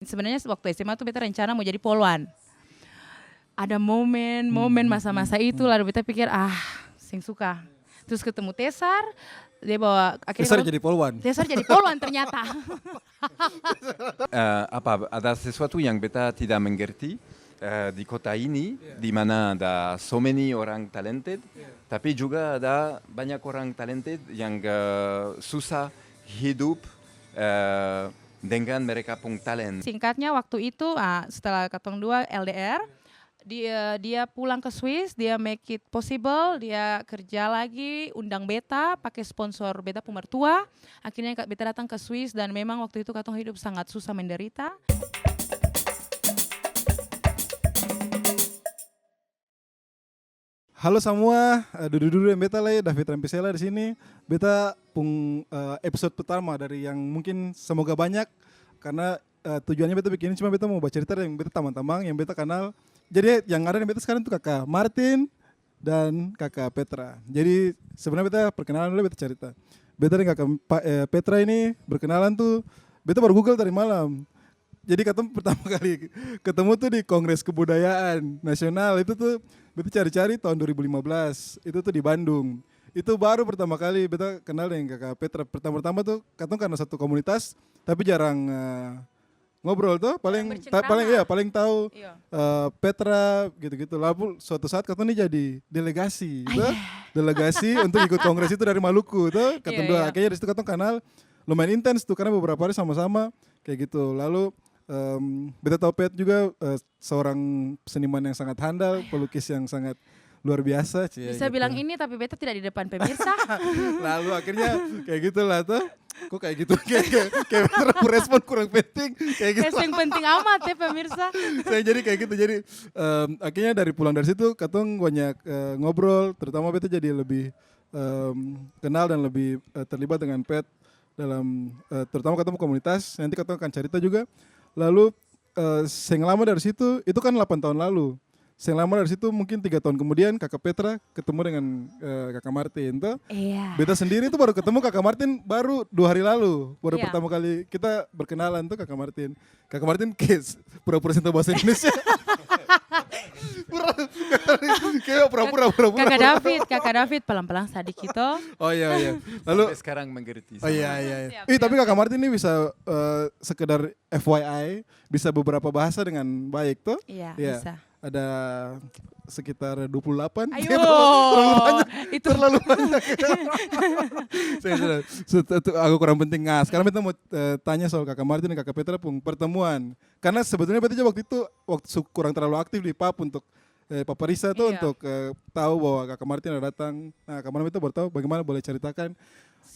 sebenarnya waktu SMA tuh beta rencana mau jadi polwan. Ada momen masa-masa itu lalu beta pikir sing suka. Terus ketemu Tesar, dia bawa Tesar jadi polwan. Tesar jadi polwan ternyata. Ada sesuatu yang beta tidak mengerti di kota ini, di mana ada so many orang talented, tapi juga ada banyak orang talented yang susah hidup dengan mereka pun talent. Singkatnya waktu itu setelah katong dua LDR, dia pulang ke Swiss, dia make it possible, dia kerja lagi, undang beta, pakai sponsor beta pemertua. Akhirnya beta datang ke Swiss dan memang waktu itu katong hidup sangat susah menderita. Halo semua, duduk-duduk yang beta lah, David Rampisela di sini. Beta pung episode pertama dari yang mungkin semoga banyak karena tujuannya beta bikin ini cuma beta mau baca cerita yang beta teman-teman yang beta kenal. Jadi yang ada di beta sekarang tuh kakak Martin dan kakak Petra. Jadi sebenarnya beta perkenalan dulu, beta cerita. Beta dan kakak Petra ini berkenalan tuh, beta baru Google tadi malam. Jadi ketemu pertama kali ketemu tuh di Kongres Kebudayaan Nasional, itu tuh beta cari-cari tahun 2015, itu tuh di Bandung. Itu baru pertama kali beta kenal dengan kakak Petra. Pertama-tama tuh katong karena satu komunitas, tapi jarang ngobrol tuh, paling tahu Petra gitu-gitu. Lalu suatu saat katong nih jadi delegasi, delegasi untuk ikut kongres itu dari Maluku tuh. Katong dua, akhirnya dari situ katong kenal lumayan intens tuh karena beberapa hari sama-sama kayak gitu. Lalu beta tahu Pet juga seorang seniman yang sangat handal, pelukis yang sangat luar biasa. Bisa gitu. Bilang ini tapi beta tidak di depan pemirsa. Lalu akhirnya kayak gitulah tuh. Kok kayak gitu, kayak respon kurang penting kayak gitu. Yang penting amat ya pemirsa. Saya jadi kayak gitu, jadi akhirnya dari pulang dari situ katong banyak ngobrol, terutama beta jadi lebih kenal dan lebih terlibat dengan Pet dalam terutama ketemu komunitas. Nanti katong akan cerita juga. Lalu yang lama dari situ, itu kan 8 tahun lalu. Yang lama dari situ mungkin 3 tahun kemudian kakak Petra ketemu dengan kakak Martin tuh. Iya. Beta sendiri tuh baru ketemu kakak Martin baru 2 hari lalu. Baru pertama kali kita berkenalan tuh kakak Martin. Kakak Martin pura-pura sentuh bahasa Indonesia. Kayak pura-pura. Kakak David pelan-pelan sedikit. Oh iya. Lalu sekarang mengerti. Oh iya. Tapi kakak Martin ini bisa sekedar FYI, bisa beberapa bahasa dengan baik tuh. Iya, bisa. Ada sekitar 28. Ayo, terlalu banyak. Aku kurang penting. Sekarang kita mau tanya soal kakak Martin dan kakak Petra pun pertemuan. Karena sebetulnya Petra waktu itu kurang terlalu aktif di pub untuk Paparisa tuh untuk tahu bahwa kakak Martin ada datang. Nah, kakak Martin itu baru tahu bagaimana, boleh ceritakan.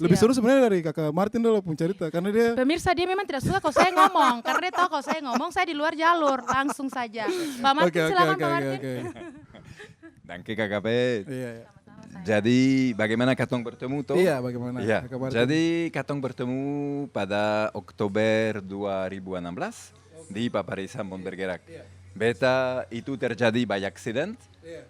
Lebih seru sebenarnya dari kakak Martin dulu pun cerita karena dia pemirsa, dia memang tidak suka kalau saya ngomong karena dia tahu kalau saya ngomong saya di luar jalur, langsung saja. Pak Martin silakan Pak Martin. Danke kakak Pet. Iya. Jadi bagaimana katong bertemu tuh? Iya, bagaimana? Iya. Jadi katong bertemu pada Oktober 2016 di Paparisa Ambon Bergerak. Beta itu terjadi by accident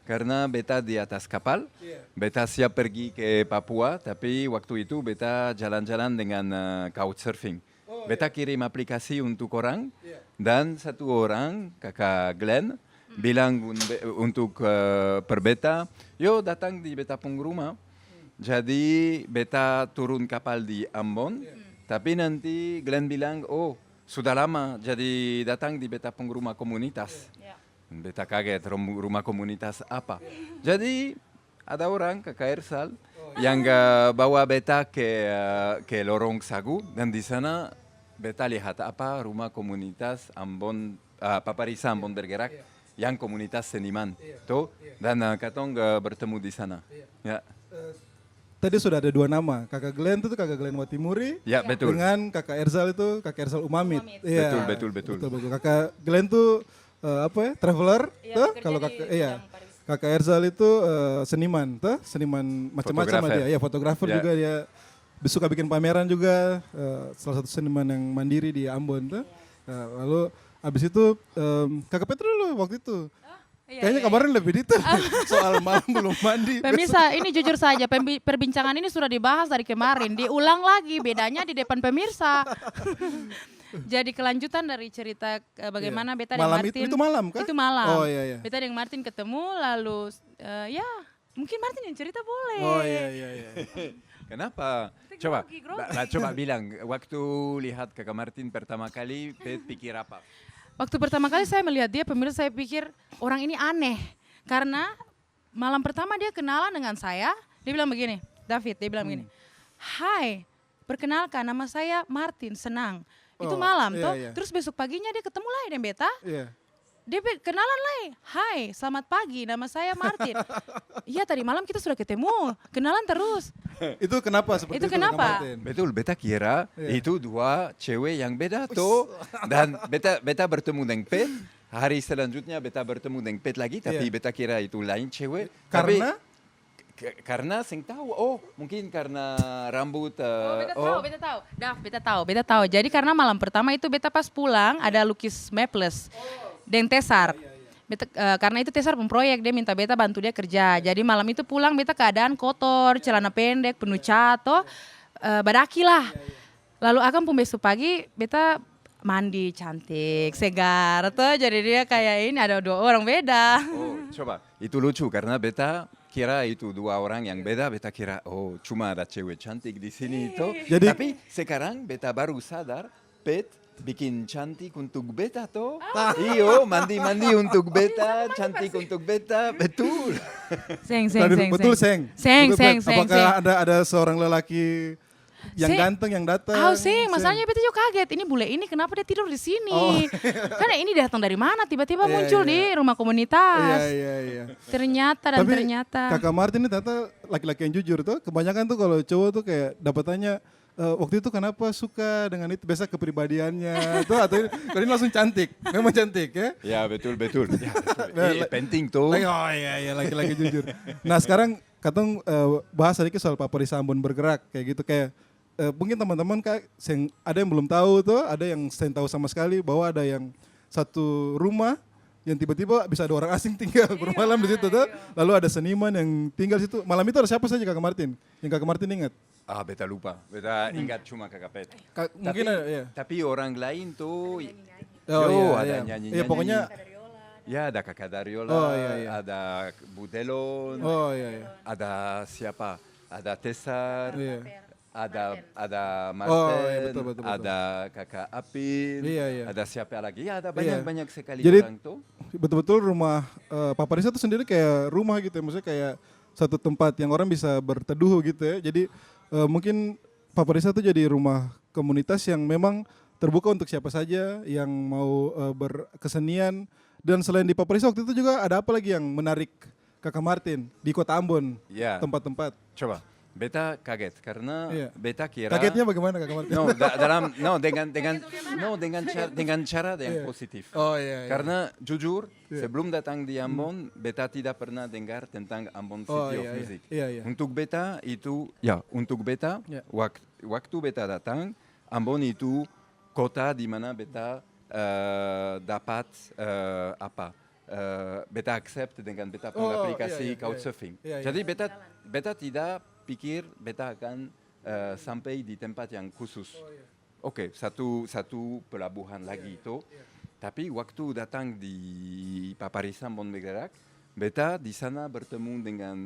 karena beta di atas kapal. Beta siap pergi ke Papua, tapi waktu itu beta jalan-jalan dengan couchsurfing. Beta kirim aplikasi untuk orang dan satu orang, kakak Glenn, bilang untuk per beta, yo datang di beta pung rumah. Jadi beta turun kapal di Ambon, tapi nanti Glenn bilang, sudah lama jadi datang di beta pung rumah komunitas. Beta kaget, rumah komunitas apa? Jadi ada orang kakak Ersal yang bawa beta ke Lorong Sagu dan di sana beta lihat apa rumah komunitas Ambon Paparisa Ambon Bergerak yang komunitas seniman tuh dan katong bertemu di sana. Ya. Tadi sudah ada 2 nama, kakak Glenn itu kakak Glenn Watimuri, betul. Dengan kakak Ersal itu kakak Ersal Umamit. Iya. Betul. Kakak Glenn tuh traveler, tuh kalau kakak Ersal itu seniman, tuh seniman macam-macam dia, fotografer juga dia, suka bikin pameran juga, salah satu seniman yang mandiri di Ambon tuh. Lalu abis itu kakak Petra dulu waktu itu. Kayaknya kemarin lebih detail soal malam belum mandi. Pemirsa, ini jujur saja, perbincangan ini sudah dibahas dari kemarin. Diulang lagi, bedanya di depan pemirsa. jadi kelanjutan dari cerita bagaimana Beta dan Malam Martin. itu malam kah? Itu malam. Oh iya. Beta dan Martin ketemu lalu ya mungkin Martin yang cerita boleh. Oh iya. Kenapa? Kita Coba, grogi. coba bilang, waktu lihat Kakak Martin pertama kali, Bet pikir apa? Waktu pertama kali saya melihat dia, pemirsa, saya pikir orang ini aneh. Karena malam pertama dia kenalan dengan saya, dia bilang begini, David, dia bilang begini, "Hai, perkenalkan nama saya Martin, senang." Itu Oh, malam iya, toh. iya. Terus besok paginya dia ketemu lagi dengan Beta. Iya. Dia kenalan lagi, "Hai, selamat pagi, nama saya Martin." Iya, tadi malam kita sudah ketemu, kenalan terus. Itu kenapa seperti Itu itu? kenapa? Kak Martin? Betul, Beta kira Iya. itu dua cewek yang beda tuh. Dan Beta bertemu dengan Pet, hari selanjutnya Beta bertemu dengan Pet lagi, tapi Iya. Beta kira itu lain cewek. Karena? Karena saya tahu, mungkin karena rambut. Beta tahu. Jadi karena malam pertama itu Beta pas pulang ada lukis Maples dan Tesar. Beta, karena itu Tesar pemproyek, dia minta Beta bantu dia kerja. Jadi malam itu pulang Beta keadaan kotor, celana pendek, penuh cat, badaki lah. Lalu akan pun besok pagi Beta mandi cantik, segar, jadi dia kayak ini ada dua orang beda. Oh, coba, itu lucu karena Beta kira itu dua orang yang beda. Beta kira, cuma ada cewek cantik di sini itu. Jadi- Tapi sekarang Beta baru sadar, Pet bikin cantik untuk Beta toh. Iyo, mandi-mandi untuk Beta, cantik untuk Beta, betul. Betul, Seng. Seng, Betul, seng, Bet. seng, Apakah seng. ada seorang lelaki yang Seng. ganteng yang datang? Seng, masalahnya Beta juga kaget. Ini bule ini kenapa dia tidur di sini? Oh. Karena ini datang dari mana? Tiba-tiba Iya, muncul iya. di rumah komunitas. Iya. Ternyata dan Tapi ternyata. Kakak Martin ini ternyata laki-laki yang jujur tuh. Kebanyakan tuh kalau cowok tuh kayak dapat tanya, waktu itu kenapa suka dengan itu, biasa kepribadiannya tuh, atau kalau ini langsung cantik, memang cantik ya. Ya, betul. Ya, betul. Nah, Penting tuh. Oh iya laki-laki jujur. Nah sekarang katong bahas sedikit soal Paparisa Ambon bergerak kayak gitu, kayak mungkin teman-teman ada yang belum tahu tuh, ada yang saya tahu sama sekali bahwa ada yang satu rumah yang tiba-tiba bisa ada orang asing tinggal bermalam di situ tuh. Lalu ada seniman yang tinggal di situ. Malam itu ada siapa saja Kakak Martin? Yang Kakak Martin ingat? Beta lupa. Beta ingat cuma Kakak Pet. Mungkin ada, ya. Tapi orang lain tuh, iya. ada nyanyi-nyanyi. Iya pokoknya. Ya, ada Kakak Dariola, Oh, iya. ada Budelon, Oh iya. ada siapa? Ada Tesar, Iya. ada Martin, Oh, iya, betul. ada Kakak Apin, Iya. ada siapa lagi? Ya, ada Iya. banyak sekali Jadi, orang tuh. betul-betul rumah Paparisa itu sendiri kayak rumah gitu ya, maksudnya kayak satu tempat yang orang bisa berteduh gitu ya. Jadi mungkin Paparisa itu jadi rumah komunitas yang memang terbuka untuk siapa saja yang mau berkesenian. Dan selain di Paparisa waktu itu juga ada apa lagi yang menarik Kakak Martin di Kota Ambon, Ya, tempat-tempat. coba. Beta kaget karena Iya. beta kira. Kagetnya bagaimana Kakak Martin? Dengan cara yang Iya. positif. Oh iya. Karena jujur, Iya. sebelum datang di Ambon, Beta tidak pernah dengar tentang Ambon City Oh, of iya. Music. Iya. Untuk Beta, Ya. waktu Beta datang, Ambon itu kota di mana Beta dapat Beta accept dengan Beta punya Oh, aplikasi iya. Couchsurfing. Iya. Jadi Beta tidak pikir Beta akan sampai di tempat yang khusus. Oke, satu pelabuhan lagi itu. Tapi waktu datang di Paparisa Ambon bergerak, Beta di sana bertemu dengan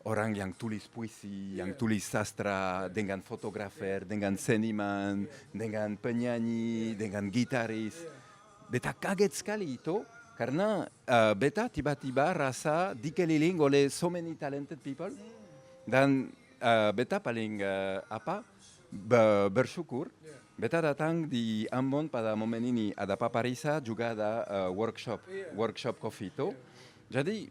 orang yang tulis puisi, yang tulis sastra, dengan fotografer, dengan seniman, dengan penyanyi, dengan gitaris. Beta kaget sekali itu karena Beta tiba-tiba rasa dikeliling oleh so many talented people dan Beta paling bersyukur. Beta datang di Ambon pada momen ini, ada Paparisa juga ada workshop coffee itu. Jadi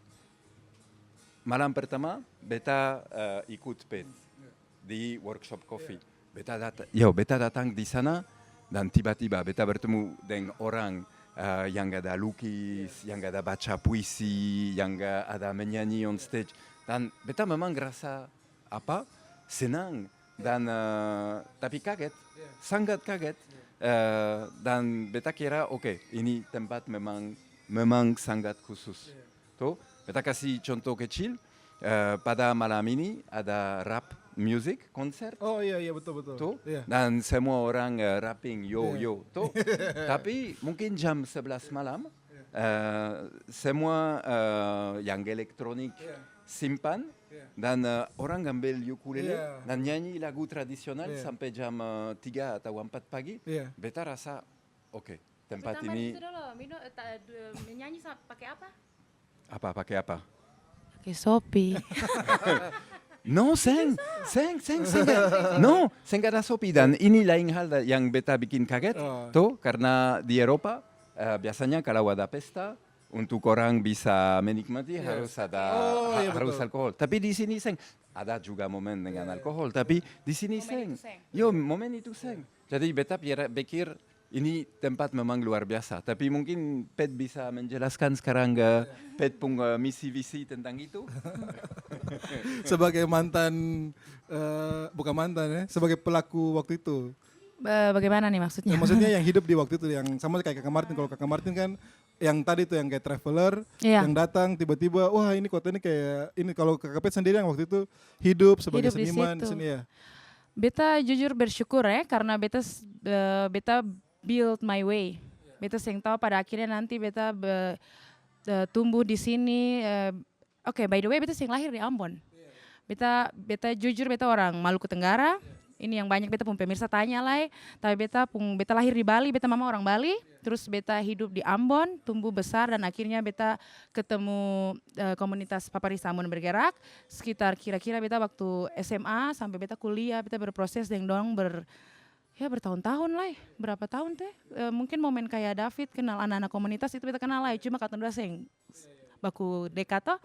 malam pertama Beta ikut Pet di workshop coffee. Beta datang di sana dan tiba-tiba Beta bertemu dengan orang yang ada lukis, yang ada baca puisi, yang ada menyanyi on stage. Dan Beta memang ngerasa senang dan tapi kaget, sangat kaget. Dan Beta kira ini tempat memang sangat khusus. Tuh, Beta kasih contoh kecil. Pada malam ini ada rap music, konser. Oh iya betul. Tuh, Iya. dan semua orang rapping yo tuh. Tapi mungkin jam 11 malam semua yang elektronik simpan dan orang ambil ukulele dan nyanyi lagu tradisional sampai jam 3 atau 4 pagi. Beta rasa oke, tempat ini nyanyi pakai apa? pakai apa? Pakai Shopee. No, seng. No, seng ada sopi dan ini lain hal yang beta bikin kaget tuh karena di Eropa biasanya kalau ada pesta untuk orang bisa menikmati harus ada harus alkohol. Tapi di sini seng ada juga momen dengan alkohol, tapi di sini seng. Yo, momen itu seng. Jadi beta pikir ini tempat memang luar biasa, tapi mungkin Pet bisa menjelaskan sekarang Pet punya misi-visi tentang itu. Sebagai mantan, bukan mantan ya, sebagai pelaku waktu itu. Bagaimana nih maksudnya? Ya, maksudnya yang hidup di waktu itu, yang sama kayak Kakak Martin. Kalau Kakak Martin kan yang tadi tuh yang kayak traveler, yang datang tiba-tiba, wah ini kota ini kayak ini. Kalau Kakak Pet sendiri yang waktu itu hidup sebagai seniman di sini ya. Beta jujur bersyukur ya karena beta build my way. Beta sing tahu pada akhirnya nanti beta tumbuh di sini. Oke, by the way beta sing lahir di Ambon. Beta jujur beta orang Maluku Tenggara. Ini yang banyak beta pun pemirsa tanya lah. Tapi beta lahir di Bali, beta mama orang Bali. Terus beta hidup di Ambon, tumbuh besar dan akhirnya beta ketemu komunitas Paparisa Ambon Bergerak. Sekitar kira-kira beta waktu SMA sampai beta kuliah, beta berproses dengan bertahun-tahun lah. Berapa tahun teh? Mungkin momen kayak David kenal anak-anak komunitas itu beta kenal lah. Cuma kata dua seng baku dekat toh.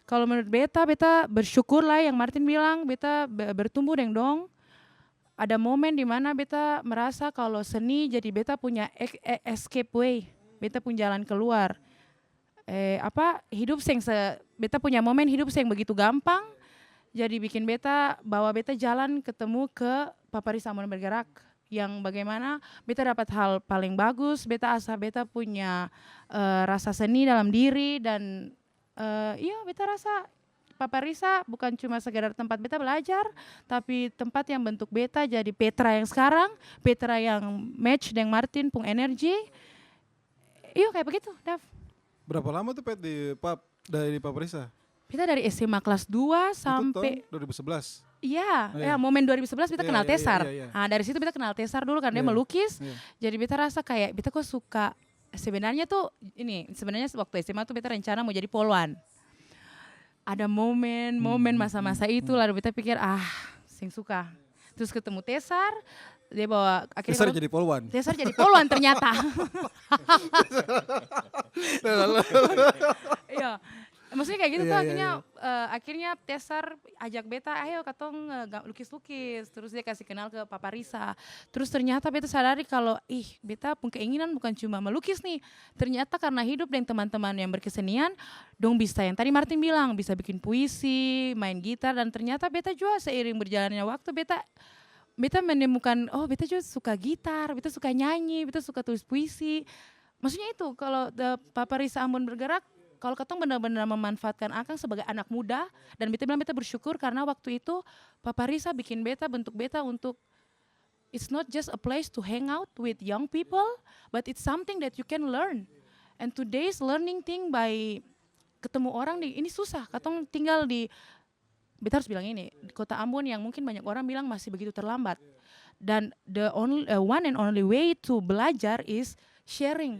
Kalau menurut beta bersyukur lah yang Martin bilang, beta bertumbuh dengan dong. Ada momen di mana beta merasa kalau seni jadi beta punya escape way, beta punya jalan keluar. Beta punya momen hidup yang begitu gampang, jadi bikin beta bawa beta jalan ketemu ke Paparisa Ambon Bergerak, yang bagaimana beta dapat hal paling bagus, beta punya rasa seni dalam diri dan beta rasa Paparisa bukan cuma sekedar tempat beta belajar, tapi tempat yang bentuk beta jadi Petra yang sekarang, Petra yang match dengan Martin pung energi. Iya kayak begitu, Dav. Berapa lama tuh Pet dari Paparisa? Beta dari SMA kelas 2 sampai itu tahun 2011. Iya, momen 2011 beta kenal Tesar. Nah, dari situ beta kenal Tesar dulu karena dia melukis. Jadi beta rasa kayak beta kok suka sebenarnya waktu SMA tuh beta rencana mau jadi polwan. Ada momen masa-masa itu lalu beta pikir sing suka. Terus ketemu Tesar, dia bawa akhirnya Tesar jadi polwan. Tesar jadi polwan ternyata. Iya. Maksudnya kayak gitu tuh akhirnya Tesar ajak beta ayo katong lukis-lukis, terus dia kasih kenal ke Paparisa. Terus ternyata beta sadari kalau beta pun keinginan bukan cuma melukis nih, ternyata karena hidup dengan teman-teman yang berkesenian dong bisa yang tadi Martin bilang bisa bikin puisi, main gitar, dan ternyata beta juga seiring berjalannya waktu beta menemukan beta juga suka gitar, beta suka nyanyi, beta suka tulis puisi. Maksudnya itu kalau Paparisa Ambon Bergerak, kalau katong benar-benar memanfaatkan Akang sebagai anak muda, dan beta bilang beta bersyukur karena waktu itu Paparisa bikin bentuk beta untuk it's not just a place to hang out with young people, but it's something that you can learn. And today's learning thing by ketemu orang ini susah. Katong tinggal beta harus bilang ini, di kota Ambon yang mungkin banyak orang bilang masih begitu terlambat. Dan the one and only way to belajar is sharing.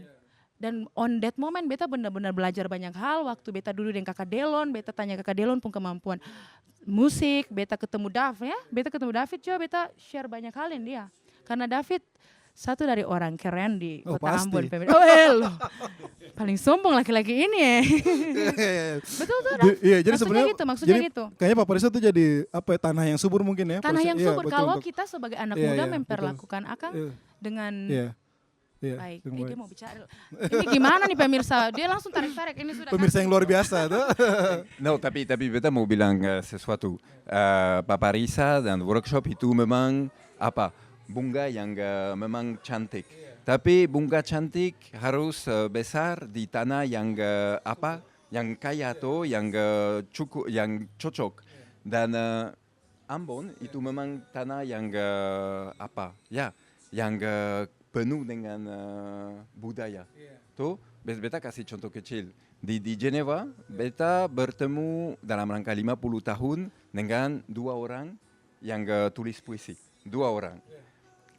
Dan on that moment beta benar-benar belajar banyak hal. Waktu beta dulu dengan Kakak Delon, beta tanya Kakak Delon pun kemampuan musik, beta ketemu David juga beta share banyak hal yang dia. Karena David satu dari orang keren di kota Ambon. Paling sombong laki-laki ini ya. Betul tuh. Iya, jadi sebenarnya maksudnya gitu. Kayaknya Paparisa tuh jadi tanah yang subur mungkin ya. Tanah yang subur kalau kita sebagai anak muda memperlakukan Akang dengan baik. Dia mau bicara. Ini gimana nih pemirsa? Dia langsung tarik-tarik. Ini sudah pemirsa yang luar biasa tuh. No, tapi beta mau bilang sesuatu. Paparisa dan workshop itu memang bunga yang memang cantik. Tapi bunga cantik harus besar di tanah yang yang kaya tuh, yang cukup, yang cocok. Dan Ambon itu memang tanah yang yang penuh dengan budaya. Tuh, beta kasih contoh kecil. Di Geneva, beta bertemu dalam rangka 50 tahun dengan 2 orang yang tulis puisi. 2 orang.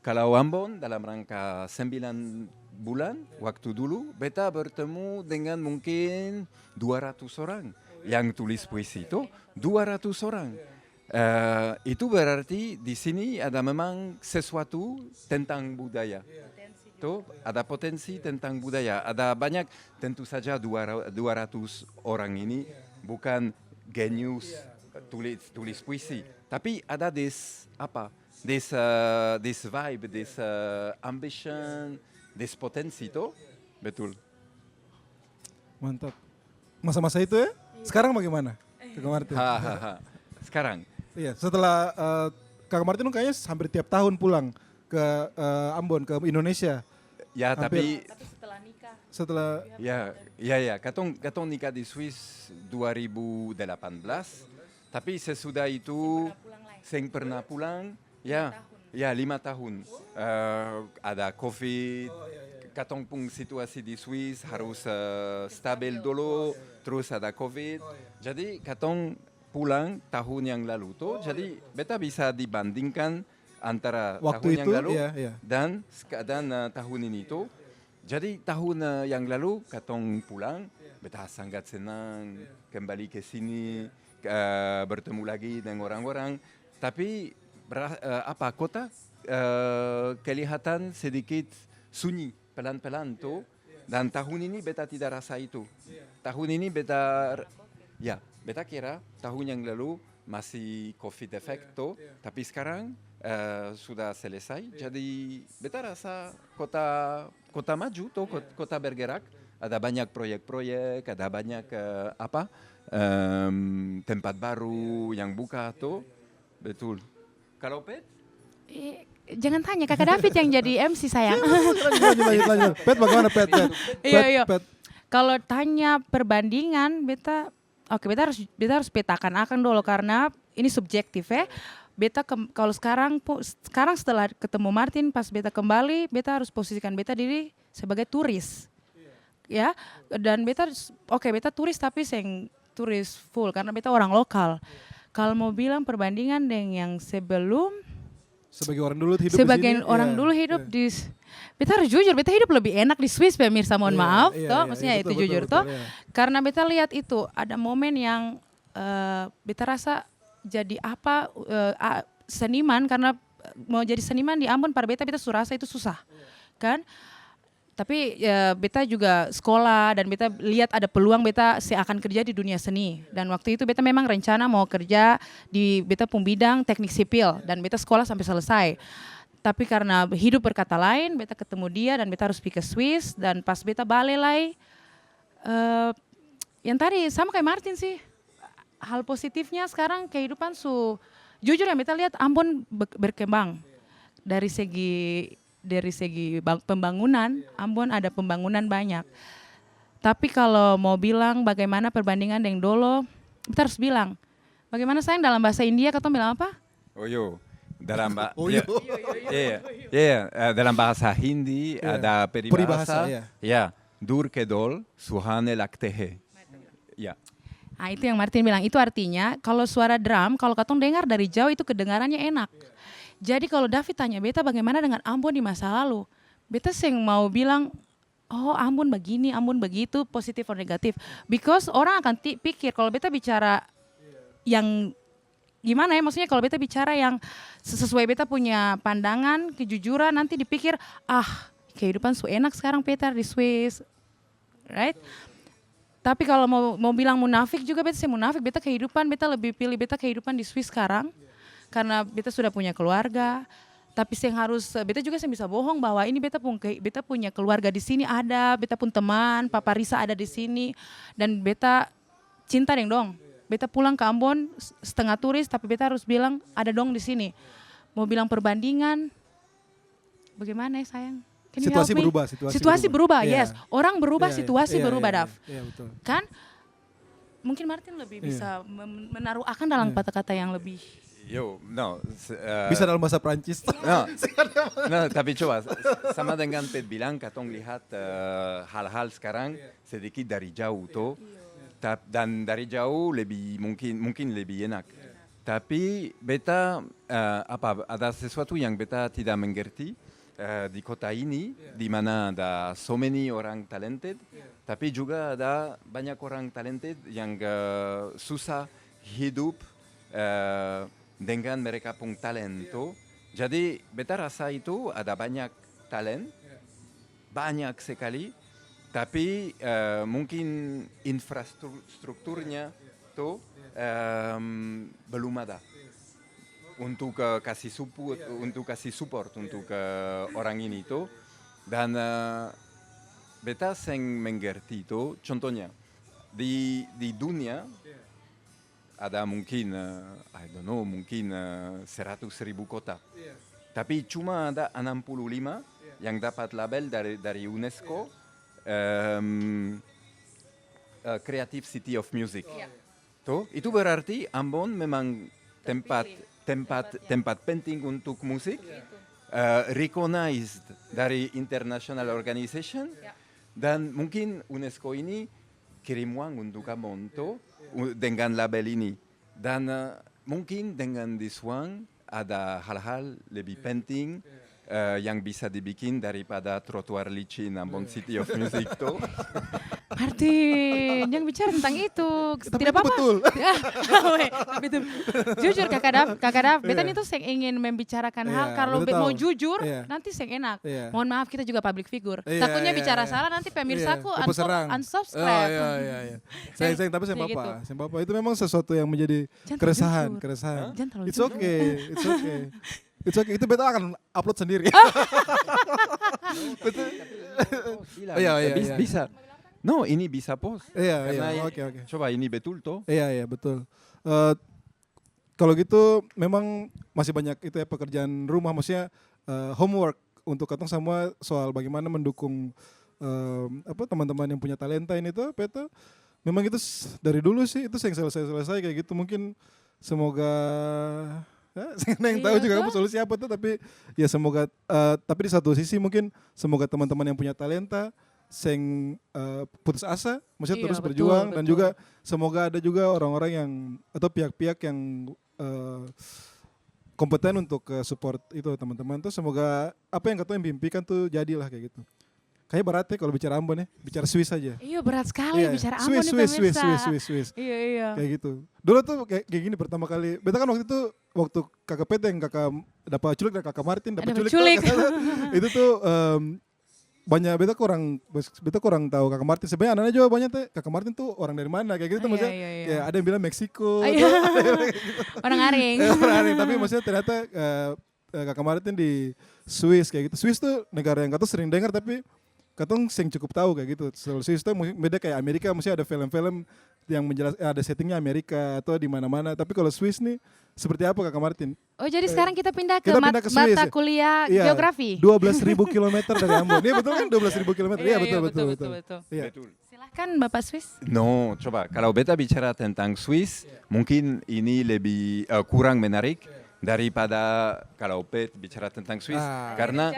Kalau Ambon dalam rangka 9 bulan, waktu dulu, beta bertemu dengan mungkin 200 orang yang tulis puisi. Itu 200 orang. Itu berarti di sini ada memang sesuatu tentang budaya. Tuh, ada potensi tentang budaya. Ada banyak, tentu saja 200 orang ini bukan genius tulis puisi. Tapi ada this vibe, this ambition, this potensi tuh, betul. Mantap. Masa-masa itu ya? Sekarang bagaimana? Kakak Martin. Sekarang. Iya, setelah Kakak Martin kayaknya hampir tiap tahun pulang ke Ambon, ke Indonesia. Ya, Hampir. Tapi setelah nikah. Setelah Ya. Katong nikah di Swiss 2018. Tapi sesudah itu saya pernah pulang. Ya, 5 tahun. Ada COVID. Katong pun situasi di Swiss harus stabil dulu. Terus ada COVID. Jadi katong pulang tahun yang lalu tuh. Jadi beta bisa dibandingkan antara waktu tahun itu, yang lalu iya. dan tahun ini tuh. Jadi tahun yang lalu katong pulang, beta sangat senang kembali ke sini, bertemu lagi dengan orang-orang. Tapi kota kelihatan sedikit sunyi pelan-pelan tuh. Dan tahun ini beta tidak rasa itu. Tahun ini beta kira tahun yang lalu masih COVID effect tuh. Tapi sekarang sudah selesai. Jadi beta rasa kota maju tuh, kota bergerak. Ada banyak proyek-proyek, ada banyak tempat baru yang buka tuh. Betul. Kalau Pet? Jangan tanya, Kakak David yang jadi MC sayang. Lanjut. Pet bagaimana Pet? Iya. Kalau tanya perbandingan, beta harus petakan akan dulu karena ini subjektif ya. Beta kalau sekarang setelah ketemu Martin, pas beta kembali, beta harus posisikan beta diri sebagai turis. Ya, dan beta turis tapi turis full karena beta orang lokal. Kalau mau bilang perbandingan dengan yang sebelum, sebagai orang dulu hidup sebagai di sini, orang dulu hidup di, beta harus jujur, beta hidup lebih enak di Swiss, pemirsa mohon maaf, maksudnya itu jujur toh, karena beta lihat itu ada momen yang beta rasa jadi seniman, karena mau jadi seniman di Ambon pada beta surasa itu susah, kan? Tapi beta juga sekolah dan beta lihat ada peluang beta akan kerja di dunia seni. Dan waktu itu beta memang rencana mau kerja di beta pun bidang teknik sipil dan beta sekolah sampai selesai. Tapi karena hidup berkata lain, beta ketemu dia dan beta harus pergi ke Swiss. Dan pas beta balik lagi, yang tadi sama kayak Martin sih. Hal positifnya sekarang kehidupan jujur yang beta lihat Ambon berkembang dari segi pembangunan. Ambon ada pembangunan banyak. Tapi kalau mau bilang bagaimana perbandingan dengan dulu, kita harus bilang bagaimana sayang dalam bahasa India katong bilang apa? Oyo. Dalam dalam bahasa Hindi ada peribahasa. Ya, dur kedol suhane laktehe. Ya. Nah, itu yang Martin bilang. Itu artinya kalau suara drum, kalau katong dengar dari jauh itu kedengarannya enak. Jadi kalau David tanya beta bagaimana dengan Ambon di masa lalu, beta mau bilang, oh Ambon begini, Ambon begitu, positif atau negatif. Because orang akan pikir kalau beta bicara yang gimana ya, maksudnya kalau beta bicara yang sesuai beta punya pandangan, kejujuran, nanti dipikir, kehidupan enak sekarang Peter di Swiss, right? Tapi kalau mau bilang munafik juga beta munafik, beta lebih pilih beta kehidupan di Swiss sekarang. Karena beta sudah punya keluarga, tapi beta juga bisa bohong bahwa ini beta punya keluarga di sini ada, beta pun teman, Papa Risa ada di sini, dan beta cinta dong. Beta pulang ke Ambon setengah turis, tapi beta harus bilang ada dong di sini. Mau bilang perbandingan, bagaimana ya sayang? Situasi berubah, yes. Orang berubah, situasi berubah, Dav. Betul. Kan? Mungkin Martin lebih bisa menaruh akan dalam kata-kata yang lebih. Yo, no. Bisa dalam bahasa Prancis. No, no, tapi coba sama dengan Pet bilang, katong lihat hal-hal sekarang sedikit dari jauh tuh, dan dari jauh lebih mungkin lebih enak. Tapi beta ada sesuatu yang beta tidak mengerti di kota ini, di mana ada so many orang talented, tapi juga ada banyak orang talented yang susah hidup dengan mereka pun talento. Jadi beta rasa itu ada banyak talent, banyak sekali, tapi mungkin infrastrukturnya tuh belum ada untuk kasih support untuk orang ini tuh. Dan beta seng mengerti itu, contohnya di dunia ada mungkin I don't know, mungkin 100.000 kota, tapi cuma ada 65 yang dapat label dari UNESCO Creative City of Music. Tuh, itu berarti Ambon memang tempat penting untuk musik, recognized dari international organization, dan mungkin UNESCO ini kirim uang untuk Ambon tuh dengan label ini. Dan mungkin dengan this one ada hal-hal lebih penting yang bisa dibikin daripada trotoar licin Ambon City of Music tuh. Martin, yang bicara tentang itu. Tapi Tidak itu apa-apa. betul. Ya, tapi itu jujur kakak Daf, beta itu saya ingin membicarakan hal Iya, kalau beta mau tahu. jujur Iya. nanti saya enak. Iya. Mohon maaf kita juga public figure. Iya, Takutnya iya, bicara iya. salah nanti pemirsaku Iya, serang. unsubscribe. Oh, iya. Sayang, tapi saya Kayak bapak. gitu. Saya bapak itu memang sesuatu yang menjadi Jangan keresahan, terlalu jujur. keresahan. Jangan terlalu It's jujur. okay, it's okay. It's okay. Itu beta akan upload sendiri. Iya. Bisa. No, ini bisa post. Iya, Karena oke. coba ini betul toh. Iya, betul. Kalau gitu memang masih banyak itu ya pekerjaan rumah, maksudnya homework untuk katong semua soal bagaimana mendukung teman-teman yang punya talenta ini tuh, Peta. Memang itu dari dulu sih itu yang selesai kayak gitu. Mungkin semoga saya yang tahu Iya, juga toh. kamu solusi apa tuh, tapi ya semoga tapi di satu sisi mungkin semoga teman-teman yang punya talenta seng putus asa, maksudnya Iya, terus betul, berjuang, dan betul. juga semoga ada juga orang-orang yang atau pihak-pihak yang kompeten untuk support itu teman-teman tuh. Semoga apa yang katanya impikan tuh jadilah kayak gitu. Kayaknya berat ya kalau bicara Ambon ya, bicara Swiss aja. Iya berat sekali Iya, bicara Ambon nih Swiss. pemirsa. Iya. Kayak gitu. Dulu tuh kayak gini pertama kali. Beta kan waktu kakak Pete yang kakak dapat culik dan kakak Martin dapat Dapat culik. culik. Itu tuh banyak beta kurang tahu kakak Martin. Sebenarnya anaknya juga banyak tuh kakak Martin tuh orang dari mana kayak gitu tuh, maksudnya Iya. kayak ada yang bilang Meksiko. Iya. Orang aring. Tapi maksudnya ternyata kakak Martin di Swiss kayak gitu. Swiss tuh negara yang katong sering dengar tapi katong sing cukup tahu kayak gitu. Soal Swiss tuh beda kayak Amerika, maksudnya ada film-film yang ada settingnya Amerika atau di mana-mana. Tapi kalau Swiss nih seperti apa kakak Martin? Oh jadi sekarang kita pindah ke, Kita pindah ke Swiss, mata ya? kuliah Iya, geografi. 12.000 kilometer dari Ambon. Iya betul kan 12.000 kilometer. Iya betul. Iya. Betul. Silahkan Bapak Swiss. No, coba kalau beta bicara tentang Swiss, mungkin ini lebih kurang menarik daripada kalau Pet bicara tentang Swiss, karena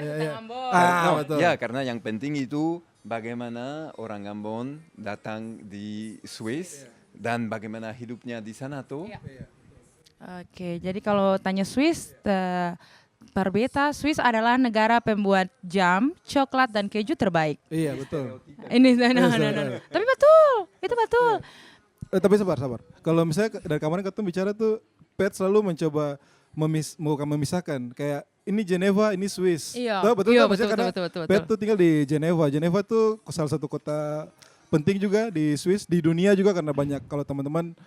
Betul. ya karena yang penting itu bagaimana orang Ambon datang di Swiss dan bagaimana hidupnya di sana tuh. Oke, jadi kalau tanya Swiss, Beta, Swiss adalah negara pembuat jam, coklat dan keju terbaik. Iya betul. Ini, tapi betul, itu betul. Tapi sabar. Kalau misalnya dari kemarin ketemu bicara tuh, Pet selalu mencoba bukan memisahkan. Kayak ini Geneva, ini Swiss. Iya, Tuh, betul iya, kan? Maksudnya karena betul. Pet tuh tinggal di Geneva. Geneva tuh salah satu kota penting juga di Swiss, di dunia juga karena banyak kalau teman-teman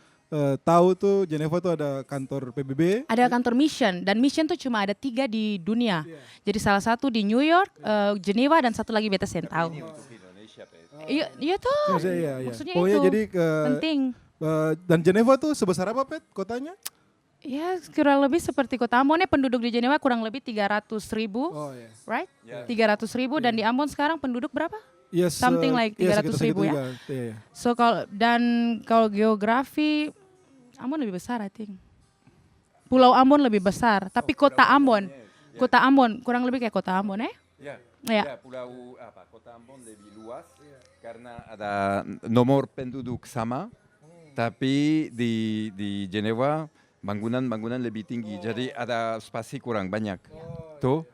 tahu tuh Geneva tuh ada kantor PBB. Ada kantor Mission, dan Mission tuh cuma ada 3 di dunia. Jadi salah satu di New York, Geneva, dan satu lagi beta sen tahu. Iya tuh. Iya. Maksudnya Pokoknya itu jadi penting. Dan Geneva tuh sebesar apa Pet kotanya? Ya kurang lebih seperti kota Ambon ya, penduduk di Geneva kurang lebih 300.000, Oh iya. right? Ya. 300.000, dan di Ambon sekarang penduduk berapa? Yes, Something like 300.000 ya. Iya. So kalau geografi Ambon lebih besar I think. Pulau Ambon lebih besar, tapi kota Ambon. Kota Ambon kurang lebih kayak kota Ambon ya. Ya, Ya. ya, pulau apa? Kota Ambon lebih luas karena ada nomor penduduk sama, tapi di Jenewa bangunan lebih tinggi, jadi ada spasi kurang banyak. Tuh,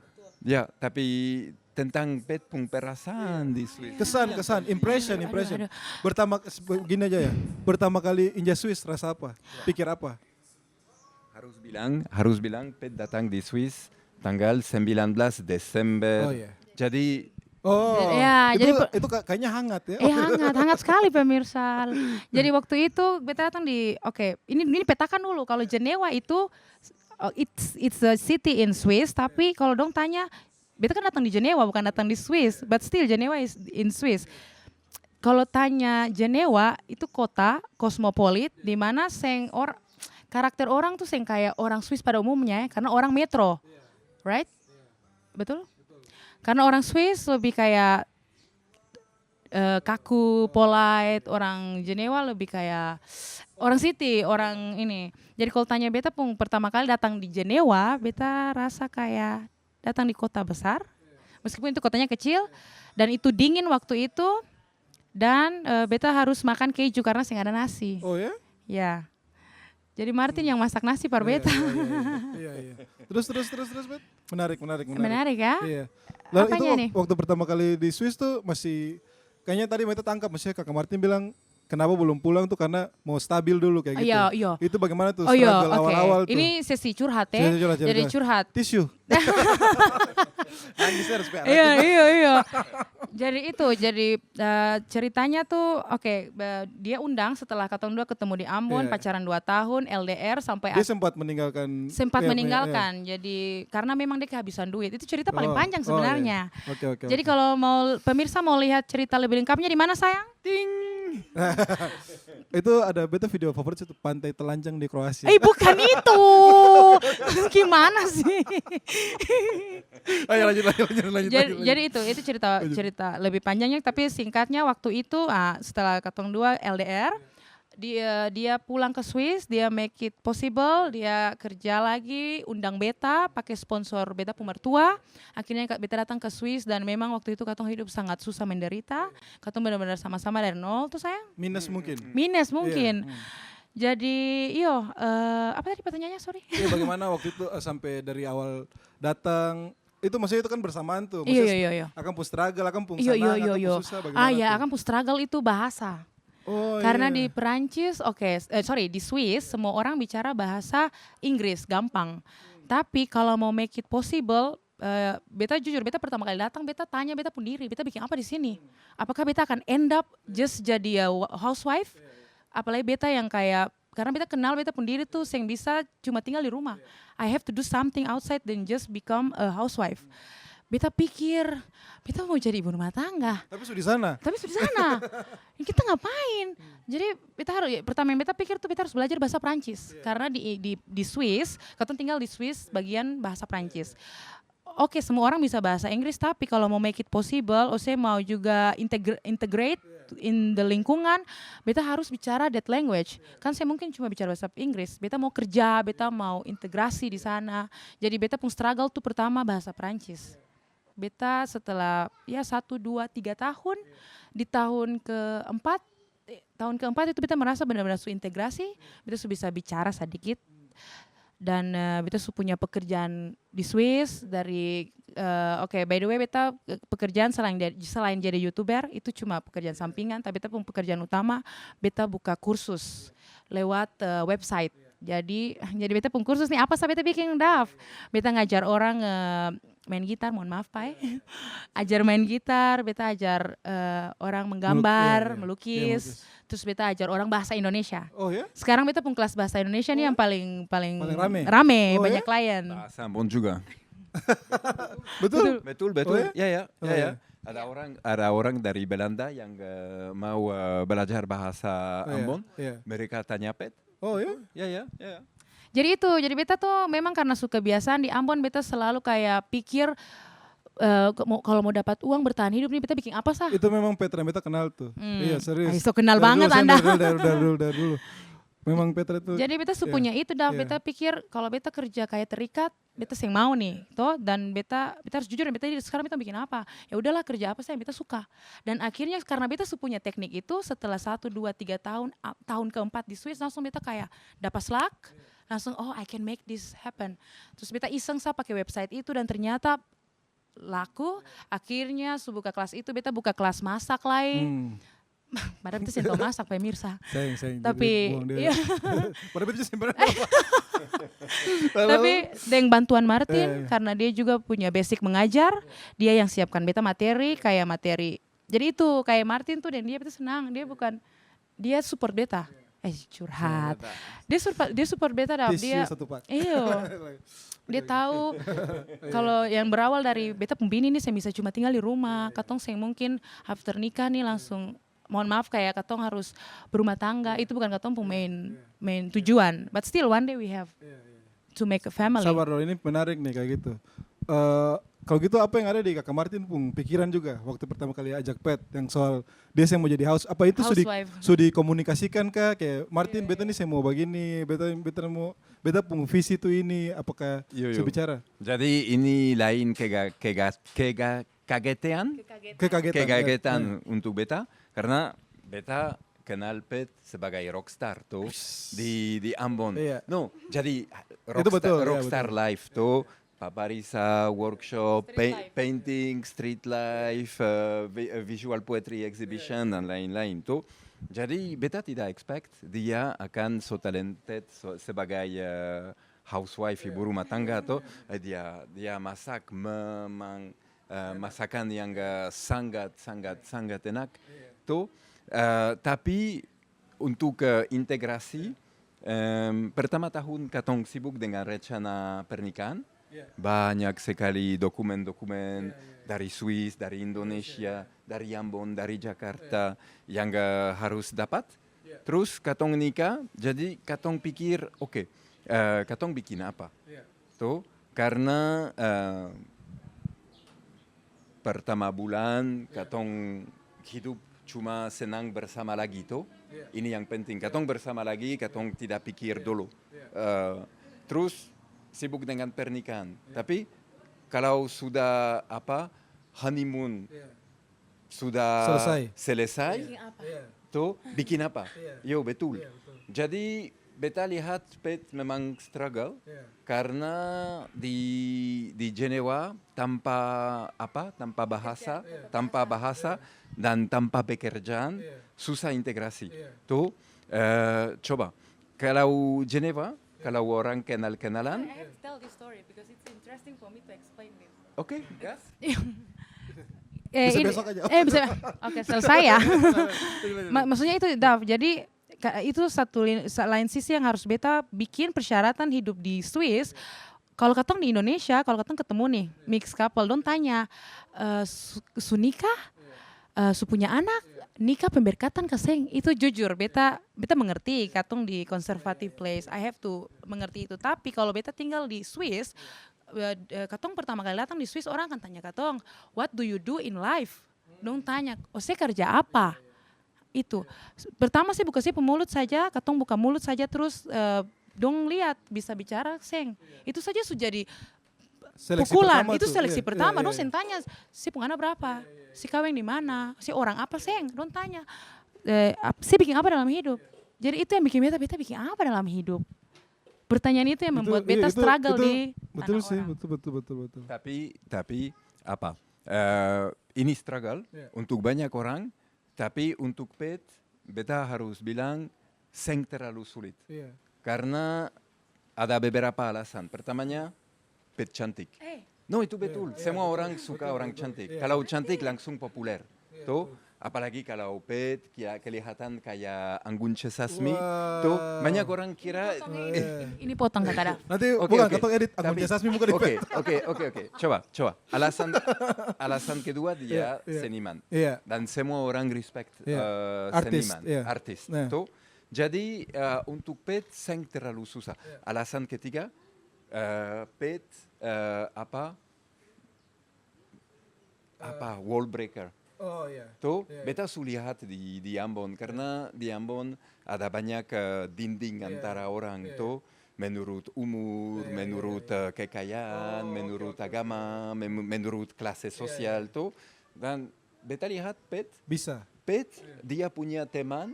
ya, tapi tentang perasaan di Swiss. Kesan, impression. Aduh. Gini aja ya. Pertama kali injak Swiss rasa apa? Pikir apa? Harus bilang Pet datang di Swiss tanggal 19 Desember. Oh, iya. Jadi Oh, Ya, itu, jadi kayaknya hangat ya. hangat sekali pemirsa. Jadi waktu itu beta datang ini petakan dulu kalau Jenewa itu it's a city in Swiss, tapi kalau dong tanya beta kan datang di Jenewa bukan datang di Swiss, but still Jenewa is in Swiss. Kalau tanya Jenewa itu kota kosmopolit di mana karakter orang tuh kayak orang Swiss pada umumnya ya, karena orang metro. Right? Betul? Karena orang Swiss lebih kayak kaku, polite, orang Jenewa lebih kayak orang city, orang ini. Jadi kalau tanya beta pertama kali datang di Jenewa, beta rasa kayak datang di kota besar, meskipun itu kotanya kecil, dan itu dingin waktu itu, dan beta harus makan keju karena nggak ada nasi. Oh ya? Ya. Jadi Martin yang masak nasi par beta. Iya. Terus, Bet. Menarik. Menarik ya? Iya. Lalu Apanya itu nih? waktu pertama kali di Swiss tuh masih, kayaknya tadi Meta tangkap, maksudnya Kakak Martin bilang, kenapa belum pulang tuh karena mau stabil dulu kayak gitu. Iya. Itu bagaimana tuh Oh iya, struggle oke. awal-awal tuh? Ini sesi curhat ya. Sesi curhat. Jadi curhat. Tisu. Nangis harus Iya. Jadi ceritanya tuh dia undang setelah katong dua ketemu di Ambon, Iya. pacaran 2 tahun, LDR sampai Dia sempat meninggalkan. meninggalkan. Jadi karena memang dia kehabisan duit. Itu cerita paling panjang iya. sebenarnya. Oke. Jadi kalau pemirsa mau lihat cerita lebih lengkapnya di mana sayang? Itu ada beta video favorit itu pantai telanjang di Kroasia. Bukan itu. Gimana sih? Ayo lanjut. Jadi itu cerita lebih panjangnya, tapi singkatnya waktu itu setelah katong dua LDR, dia pulang ke Swiss, dia make it possible, dia kerja lagi, undang beta, pakai sponsor beta pemertua. Akhirnya beta datang ke Swiss dan memang waktu itu katong hidup sangat susah menderita. Katong benar-benar sama-sama dari nol tuh sayang. Minus mungkin. Mungkin. Jadi, apa tadi pertanyaannya? Sorry. Iya, bagaimana waktu itu sampai dari awal datang, itu maksudnya itu kan bersamaan tuh. Iya. Akan pun struggle, akan pun senang, akan pun susah, bagaimana tuh? Akan pun struggle itu bahasa. Oh, Karena iya. di Perancis, di Swiss semua orang bicara bahasa Inggris, gampang. Tapi kalau mau make it possible, beta pertama kali datang, beta tanya beta pun diri, beta bikin apa di sini? Apakah beta akan end up just jadi housewife? Apalagi beta yang kayak, karena beta kenal beta pun diri tuh yang bisa cuma tinggal di rumah. I have to do something outside than just become a housewife. Beta pikir, beta mau jadi ibu rumah tangga. Tapi sudah di sana. Kita ngapain? Jadi pertama yang beta pikir tuh beta harus belajar bahasa Prancis. Karena di Swiss, katong tinggal di Swiss bagian bahasa Prancis. Oke, semua orang bisa bahasa Inggris, tapi kalau mau make it possible, saya mau juga integrate in the lingkungan, beta harus bicara that language. Kan saya mungkin cuma bicara bahasa Inggris, beta mau kerja, beta mau integrasi di sana. Jadi beta pun struggle tuh pertama bahasa Prancis. Beta setelah 1, 2, 3 tahun, di tahun keempat itu beta merasa benar-benar integrasi, beta bisa bicara sedikit. Dan beta punya pekerjaan di Swiss dari by the way beta pekerjaan selain jadi YouTuber itu cuma pekerjaan sampingan, tapi beta pun pekerjaan utama beta buka kursus lewat website. Jadi beta pun kursus nih, apa sih beta bikin Dav? Beta ngajar orang main gitar, mohon maaf Pak. Ajar main gitar, beta ajar orang menggambar, melukis. Terus beta ajar orang bahasa Indonesia. Oh ya? Sekarang beta pun kelas bahasa Indonesia nih yang paling Oh, rame, banyak ya? klien. Bahasa Ambon juga. Betul. Betul. Oh, ya? Ya. Ada orang dari Belanda yang mau belajar bahasa Ambon. Iya. Mereka tanya Pet. Oh ya? Ya. Jadi beta tuh memang karena suka kebiasaan di Ambon, beta selalu kayak pikir kalau mau dapat uang bertahan hidup nih beta bikin apa sah? Itu memang Petra Meta kenal tuh. Iya, serius. So kenal banget Anda. Dari dulu. Memang Petra itu. Jadi beta sepunya itu dah, iya. beta pikir kalau beta kerja kayak terikat, beta seng mau nih, toh, dan beta harus jujur, beta sekarang beta bikin apa? Ya udahlah kerja apa saya beta suka. Dan akhirnya karena beta sepunya teknik itu, setelah 1, 2, 3 tahun, tahun keempat di Swiss langsung beta kayak dapat slack, langsung oh I can make this happen. Terus beta iseng saya pakai website itu dan ternyata laku. Akhirnya buka kelas itu, beta buka kelas masak lain. Padahal itu sentuh masak pemirsa. Sayang. Tapi iya. Padahal itu sebenarnya. Tapi dengan bantuan Martin karena dia juga punya basic mengajar, dia yang siapkan beta materi kayak materi. Jadi itu kayak Martin tuh dan dia beta senang, dia support beta. Curhat. Dia support beta dah. Dia iya. Dia tahu kalau yang berawal dari beta pembini nih saya bisa cuma tinggal di rumah, katong saya mungkin after nikah nih langsung mohon maaf kayak katong harus berumah tangga, itu bukan katong main tujuan, but still one day we have to make a family. Sabar loh, ini menarik nih kayak gitu. Kalau gitu apa yang ada di Kakak Martin pun pikiran juga waktu pertama kali ajak Pet yang soal dia yang mau jadi apa itu sudah dikomunikasikan kah kayak Martin beta nih saya mau begini, beta pun visi tuh ini, apakah saya bicara? Jadi ini lain kegagetan untuk beta karena beta kenal Pet sebagai rockstar tuh di Ambon. No, jadi rockstar life tuh. Paparisa, workshop, painting, street life, visual poetry exhibition dan lain-lain tuh. Jadi beta tidak expect dia akan so talented sebagai housewife ibu rumah tangga tuh. Dia masak memang masakan yang sangat enak tuh. Tapi untuk integrasi pertama tahun katong sibuk dengan rencana pernikahan. Banyak sekali dokumen-dokumen dari Swiss, dari Indonesia, dari Ambon, dari Jakarta yang harus dapat. Terus katong nikah, jadi katong pikir, katong bikin apa? Tuh, karena pertama bulan katong hidup cuma senang bersama lagi tuh. Ini yang penting. Katong bersama lagi, katong tidak pikir dulu. Terus sibuk dengan pernikahan. Tapi kalau sudah honeymoon sudah selesai tuh bikin apa? Yo betul. Jadi beta lihat Pet memang struggle karena di Jenewa tanpa bahasa dan tanpa pekerjaan susah integrasi. Tuh coba kalau Jenewa kalau orang kenalan. I have to tell this story because it's interesting for me to explain this. Oke, gas. Bisa besok aja. Bisa. Oke, selesai ya. Maksudnya itu, Dav. Jadi itu lain sisi yang harus beta bikin persyaratan hidup di Swiss. Kalau katong di Indonesia, kalau katong ketemu nih mixed couple, don tanya, su nikah, su punya anak, nikah pemberkatan kaseng, itu jujur beta mengerti katong di conservative place, I have to mengerti itu. Tapi kalau beta tinggal di Swiss, katong pertama kali datang di Swiss orang akan tanya katong, what do you do in life? Dong tanya, saya kerja apa? Itu pertama sih buka sih pemulut saja, katong buka mulut saja terus dong lihat bisa bicara seng, itu saja sudah jadi pukulan, itu seleksi pertama. Dong sen tanya, si pengana berapa? Si kawin di mana? Si orang apa seng? Dong tanya, si bikin apa dalam hidup? Jadi itu yang bikin beta bikin apa dalam hidup? Pertanyaan itu yang membuat beta struggle di betul sih, orang. betul. Tapi apa? Ini struggle untuk banyak orang, tapi untuk Pet, beta harus bilang seng terlalu sulit. Karena ada beberapa alasan. Pertamanya, Pet cantik. No, itu betul. Semua orang suka orang cantik. Kalau cantik langsung populer. Tuh, apalagi kalau Pet kelihatan kayak anggun sesasmi. Tuh, banyak orang kira ini potong kakak. Nanti bukan katong edit anggun sesasmi bukan di Pet. Oke. Coba. Alasan kedua dia seniman. Dan semua orang respect seniman, artis. Tuh, jadi untuk Pet seng terlalu susah. Alasan ketiga, Pet wall breaker. Oh iya. Tuh, beta lihat di Ambon karena di Ambon ada banyak dinding antara orang tuh menurut umur, menurut kekayaan, menurut agama, menurut kelas sosial tuh. Dan beta lihat Bisa. Pet dia punya teman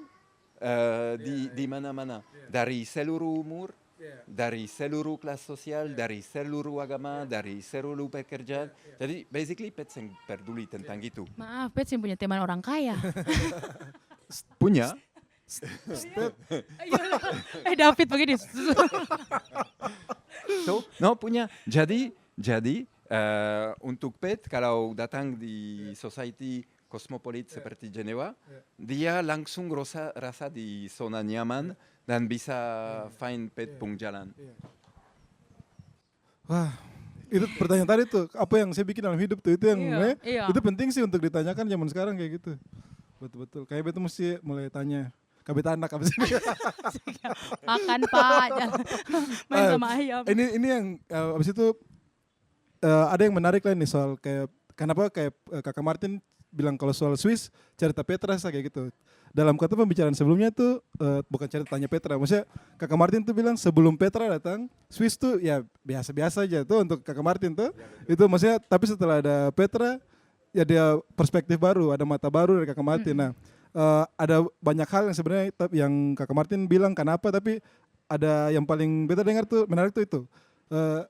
di mana-mana dari seluruh umur. Dari seluruh kelas sosial, dari seluruh agama, dari seluruh pekerjaan. Jadi basically pet yang peduli tentang itu. Maaf, Pets yang punya teman orang kaya. Punya? David begini. So, no punya. Jadi untuk pet kalau datang di society kosmopolit seperti Jenewa, dia langsung rasa di zona nyaman dan bisa find pet pung jalan. Wah, itu pertanyaan tadi tuh, apa yang saya bikin dalam hidup tuh, itu yang Iya. itu penting sih untuk ditanyakan zaman sekarang kayak gitu. Betul-betul. Kayak betul mesti mulai tanya. Kabit anak apa sih? Makan Pak, jangan main sama ayam. Ini yang abis itu ada yang menarik lah nih soal kayak kenapa kayak Kakak Martin bilang kalau soal Swiss cerita Petra kayak gitu. Dalam kata pembicaraan sebelumnya tuh bukan cerita tanya Petra, maksudnya Kakak Martin tuh bilang sebelum Petra datang Swiss tuh ya biasa-biasa aja tuh untuk Kakak Martin tuh. Itu maksudnya tapi setelah ada Petra ya dia perspektif baru, ada mata baru dari Kakak Martin. Nah, ada banyak hal yang sebenarnya yang Kakak Martin bilang kenapa, tapi ada yang paling beta dengar tuh menarik tuh itu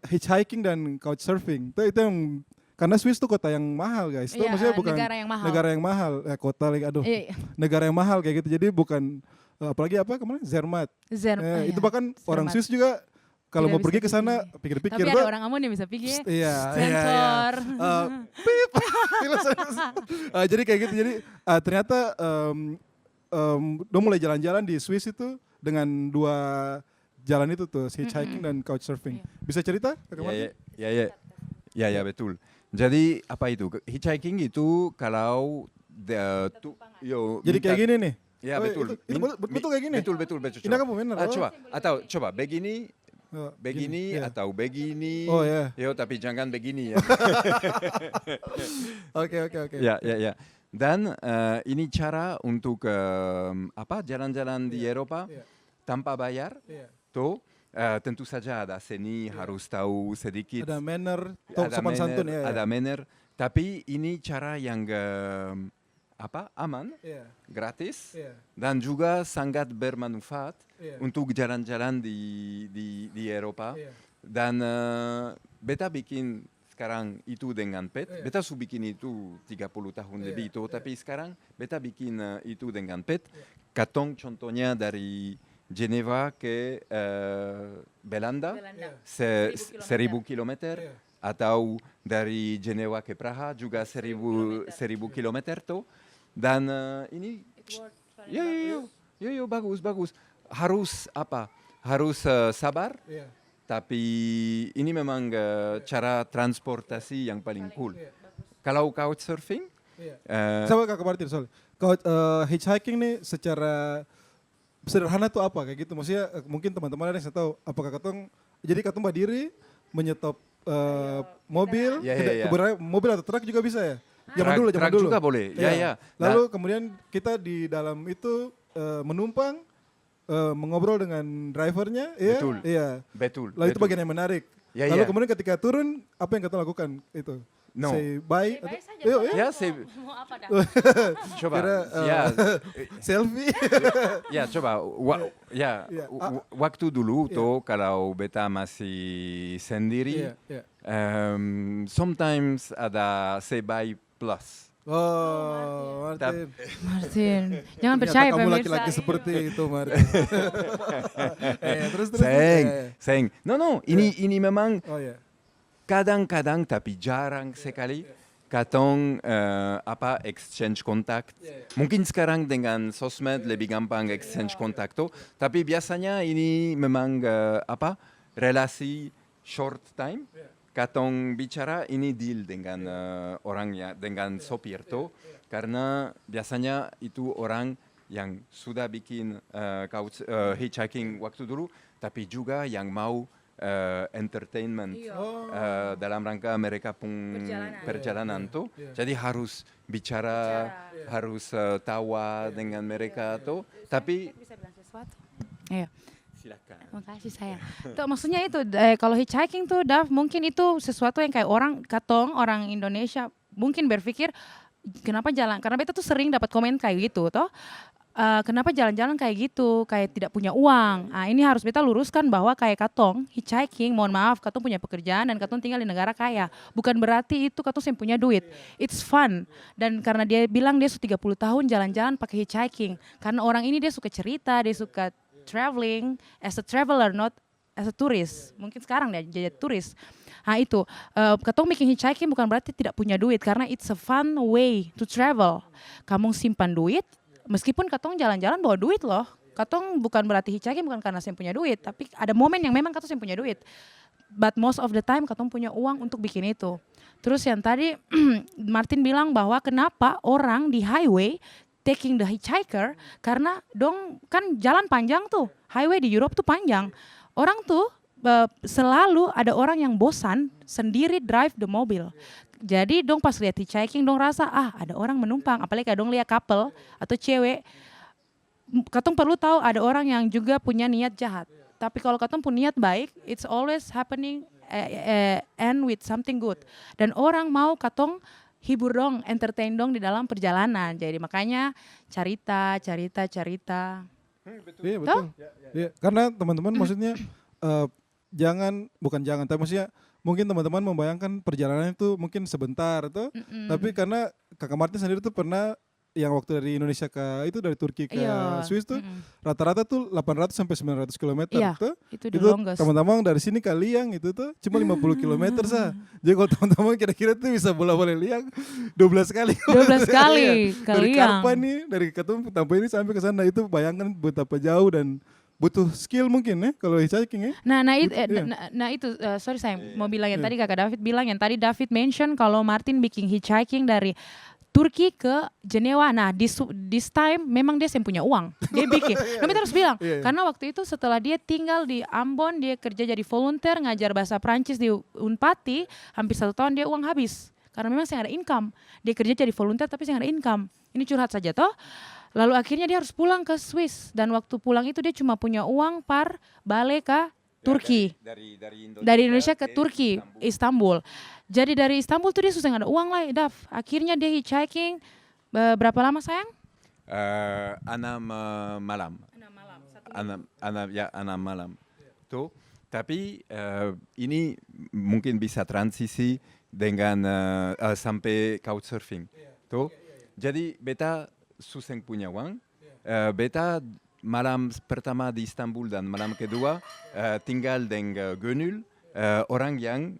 hitchhiking dan couchsurfing. Itu yang karena Swiss tuh kota yang mahal guys. Itu Iya, maksudnya bukan negara yang mahal. Kota lagi aduh. Iya. Negara yang mahal kayak gitu. Jadi bukan apalagi apa kemarin Zermatt. Itu bahkan orang Swiss juga kalau mau pergi ke sana pikir-pikir. Tapi ada orang Ambon yang bisa pergi. Iya. Sensor. Pip. Jadi kayak gitu. Jadi ternyata dong mulai jalan-jalan di Swiss itu dengan dua jalan itu tuh, hitchhiking dan couchsurfing. Bisa cerita? Ya, betul. Jadi apa itu? Hitchhiking itu kalau jadi kayak gini nih. Ya betul. Betul kayak gini. Betul. Ini kamu benar. Coba begini atau begini. Oh ya. Yo tapi jangan begini ya. Oke. Ya. Dan ini cara untuk jalan-jalan di Eropa tanpa bayar. Tuh. Tentu saja ada seni, harus tahu sedikit. Ada manner, sopan santun ya. Ada manner, tapi ini cara yang aman, gratis, dan juga sangat bermanfaat untuk jalan-jalan di Eropa. Dan beta bikin sekarang itu dengan pet. Beta sudah bikin itu 30 tahun lebih itu, tapi sekarang beta bikin itu dengan pet. Katong contohnya dari Geneva ke Belanda, 1000 kilometer, atau dari Geneva ke Praha juga 1000 kilometer tuh. Dan ini, bagus. Harus Harus sabar, tapi ini memang cara transportasi yang paling cool. Kalau couchsurfing, sama Kakak Martin soal hitchhiking nih secara sederhana tuh apa kayak gitu, maksudnya mungkin teman-teman ada yang tahu apakah jadi katong berdiri menyetop mobil, mobil atau truk juga bisa ya? Zaman dulu. juga boleh. Ya. Lalu kemudian kita di dalam itu menumpang, mengobrol dengan drivernya, Betul. Lalu itu bagian yang menarik. Lalu kemudian ketika turun apa yang kita lakukan itu? No. Say bye. Saja. Mau apa dah? Coba. Selfie. Coba. Waktu dulu tuh kalau beta masih sendiri, sometimes ada say bye plus. Oh, Martin, jangan percaya kamu pemirsa. laki-laki seperti itu, Martin. Terus. Sayang. No. Ini memang. Oh ya. Kadang-kadang tapi jarang sekali katong exchange kontak. Mungkin sekarang dengan sosmed lebih gampang exchange kontak tuh, tapi biasanya ini memang relasi short time. Katong bicara ini deal dengan orangnya, dengan sopir tuh, karena biasanya itu orang yang sudah bikin hitchhiking waktu dulu, tapi juga yang mau entertainment Iya. dalam rangka mereka pun perjalanan tuh. Jadi harus bicara, harus tawa dengan mereka tuh. Tapi Bisa bilang sesuatu. Iya. silakan. Makasih sayang. Tuh maksudnya itu kalau hitchhiking tuh Dav mungkin itu sesuatu yang kayak orang Indonesia mungkin berpikir kenapa jalan karena beta tuh sering dapat komen kayak gitu toh. Kenapa jalan-jalan kayak gitu, kayak tidak punya uang. Ini harus beta luruskan bahwa kayak katong hitchhiking, mohon maaf, katong punya pekerjaan dan katong tinggal di negara kaya. Bukan berarti itu katong yang punya duit. It's fun. Dan karena dia bilang dia sudah 30 tahun jalan-jalan pakai hitchhiking. Karena orang ini dia suka cerita, dia suka traveling as a traveler, not as a tourist. Mungkin sekarang dia jadi turis. Itu, katong bikin hitchhiking bukan berarti tidak punya duit. Karena it's a fun way to travel. Kamu simpan duit, meskipun katong jalan-jalan bawa duit loh. Katong bukan berarti hitchhiking bukan karena saya punya duit, tapi ada momen yang memang katong punya duit. But most of the time katong punya uang untuk bikin itu. Terus yang tadi Martin bilang bahwa kenapa orang di highway taking the hitchhiker karena dong kan jalan panjang tuh. Highway di Europe tuh panjang. Orang tuh selalu ada orang yang bosan sendiri drive the mobil. Jadi dong pas lihat hitchhiking dong rasa ada orang menumpang, apalagi kalau dong lihat couple atau cewek, katong perlu tahu ada orang yang juga punya niat jahat. Tapi kalau katong punya niat baik, it's always happening end with something good. Dan orang mau katong hibur dong, entertain dong di dalam perjalanan. Jadi makanya cerita. Iya betul. Iya, karena teman-teman maksudnya bukan jangan, tapi maksudnya mungkin teman-teman membayangkan perjalanan itu mungkin sebentar tuh, tapi karena Kakak Martin sendiri tuh pernah yang waktu dari Indonesia dari Turki ke Swiss tuh rata-rata tuh 800 sampai 900 km Iya, tuh. itu the Itu longest. teman-teman dari sini ke Liang itu tuh cuma 50 km sah. Jadi kalau teman-teman kira-kira tuh bisa bola-bola Liang 12 kali. 12 kali Iya. ke Dari Liang. Karpan nih, dari Ketum sampai ini sampai ke sana itu bayangkan betapa jauh dan butuh skill mungkin ya kalau hitchhiking ya. Itu sorry saya mau bilang yang tadi Kakak David bilang, yang tadi David mention kalau Martin bikin hitchhiking dari Turki ke Jenewa. Nah, this time memang dia yang punya uang. Dia bikin. Kami terus bilang, karena waktu itu setelah dia tinggal di Ambon, dia kerja jadi volunteer, ngajar bahasa Prancis di Unpati, hampir 1 tahun dia uang habis. Karena memang saya ada income. Dia kerja jadi volunteer tapi saya ada income. Ini curhat saja toh. Lalu akhirnya dia harus pulang ke Swiss. Dan waktu pulang itu dia cuma punya uang balik ke Turki. Dari Indonesia ke Turki, Istanbul. Jadi dari Istanbul tuh dia susah nggak ada uang lah, Dav. Akhirnya dia hitchhiking, berapa lama sayang? 6 malam. 6 malam. Tuh. Tapi ini mungkin bisa transisi dengan sampai couchsurfing. Tuh. Jadi beta susah punya uang. Beta malam pertama di Istanbul dan malam kedua tinggal dengan Gönül, orang yang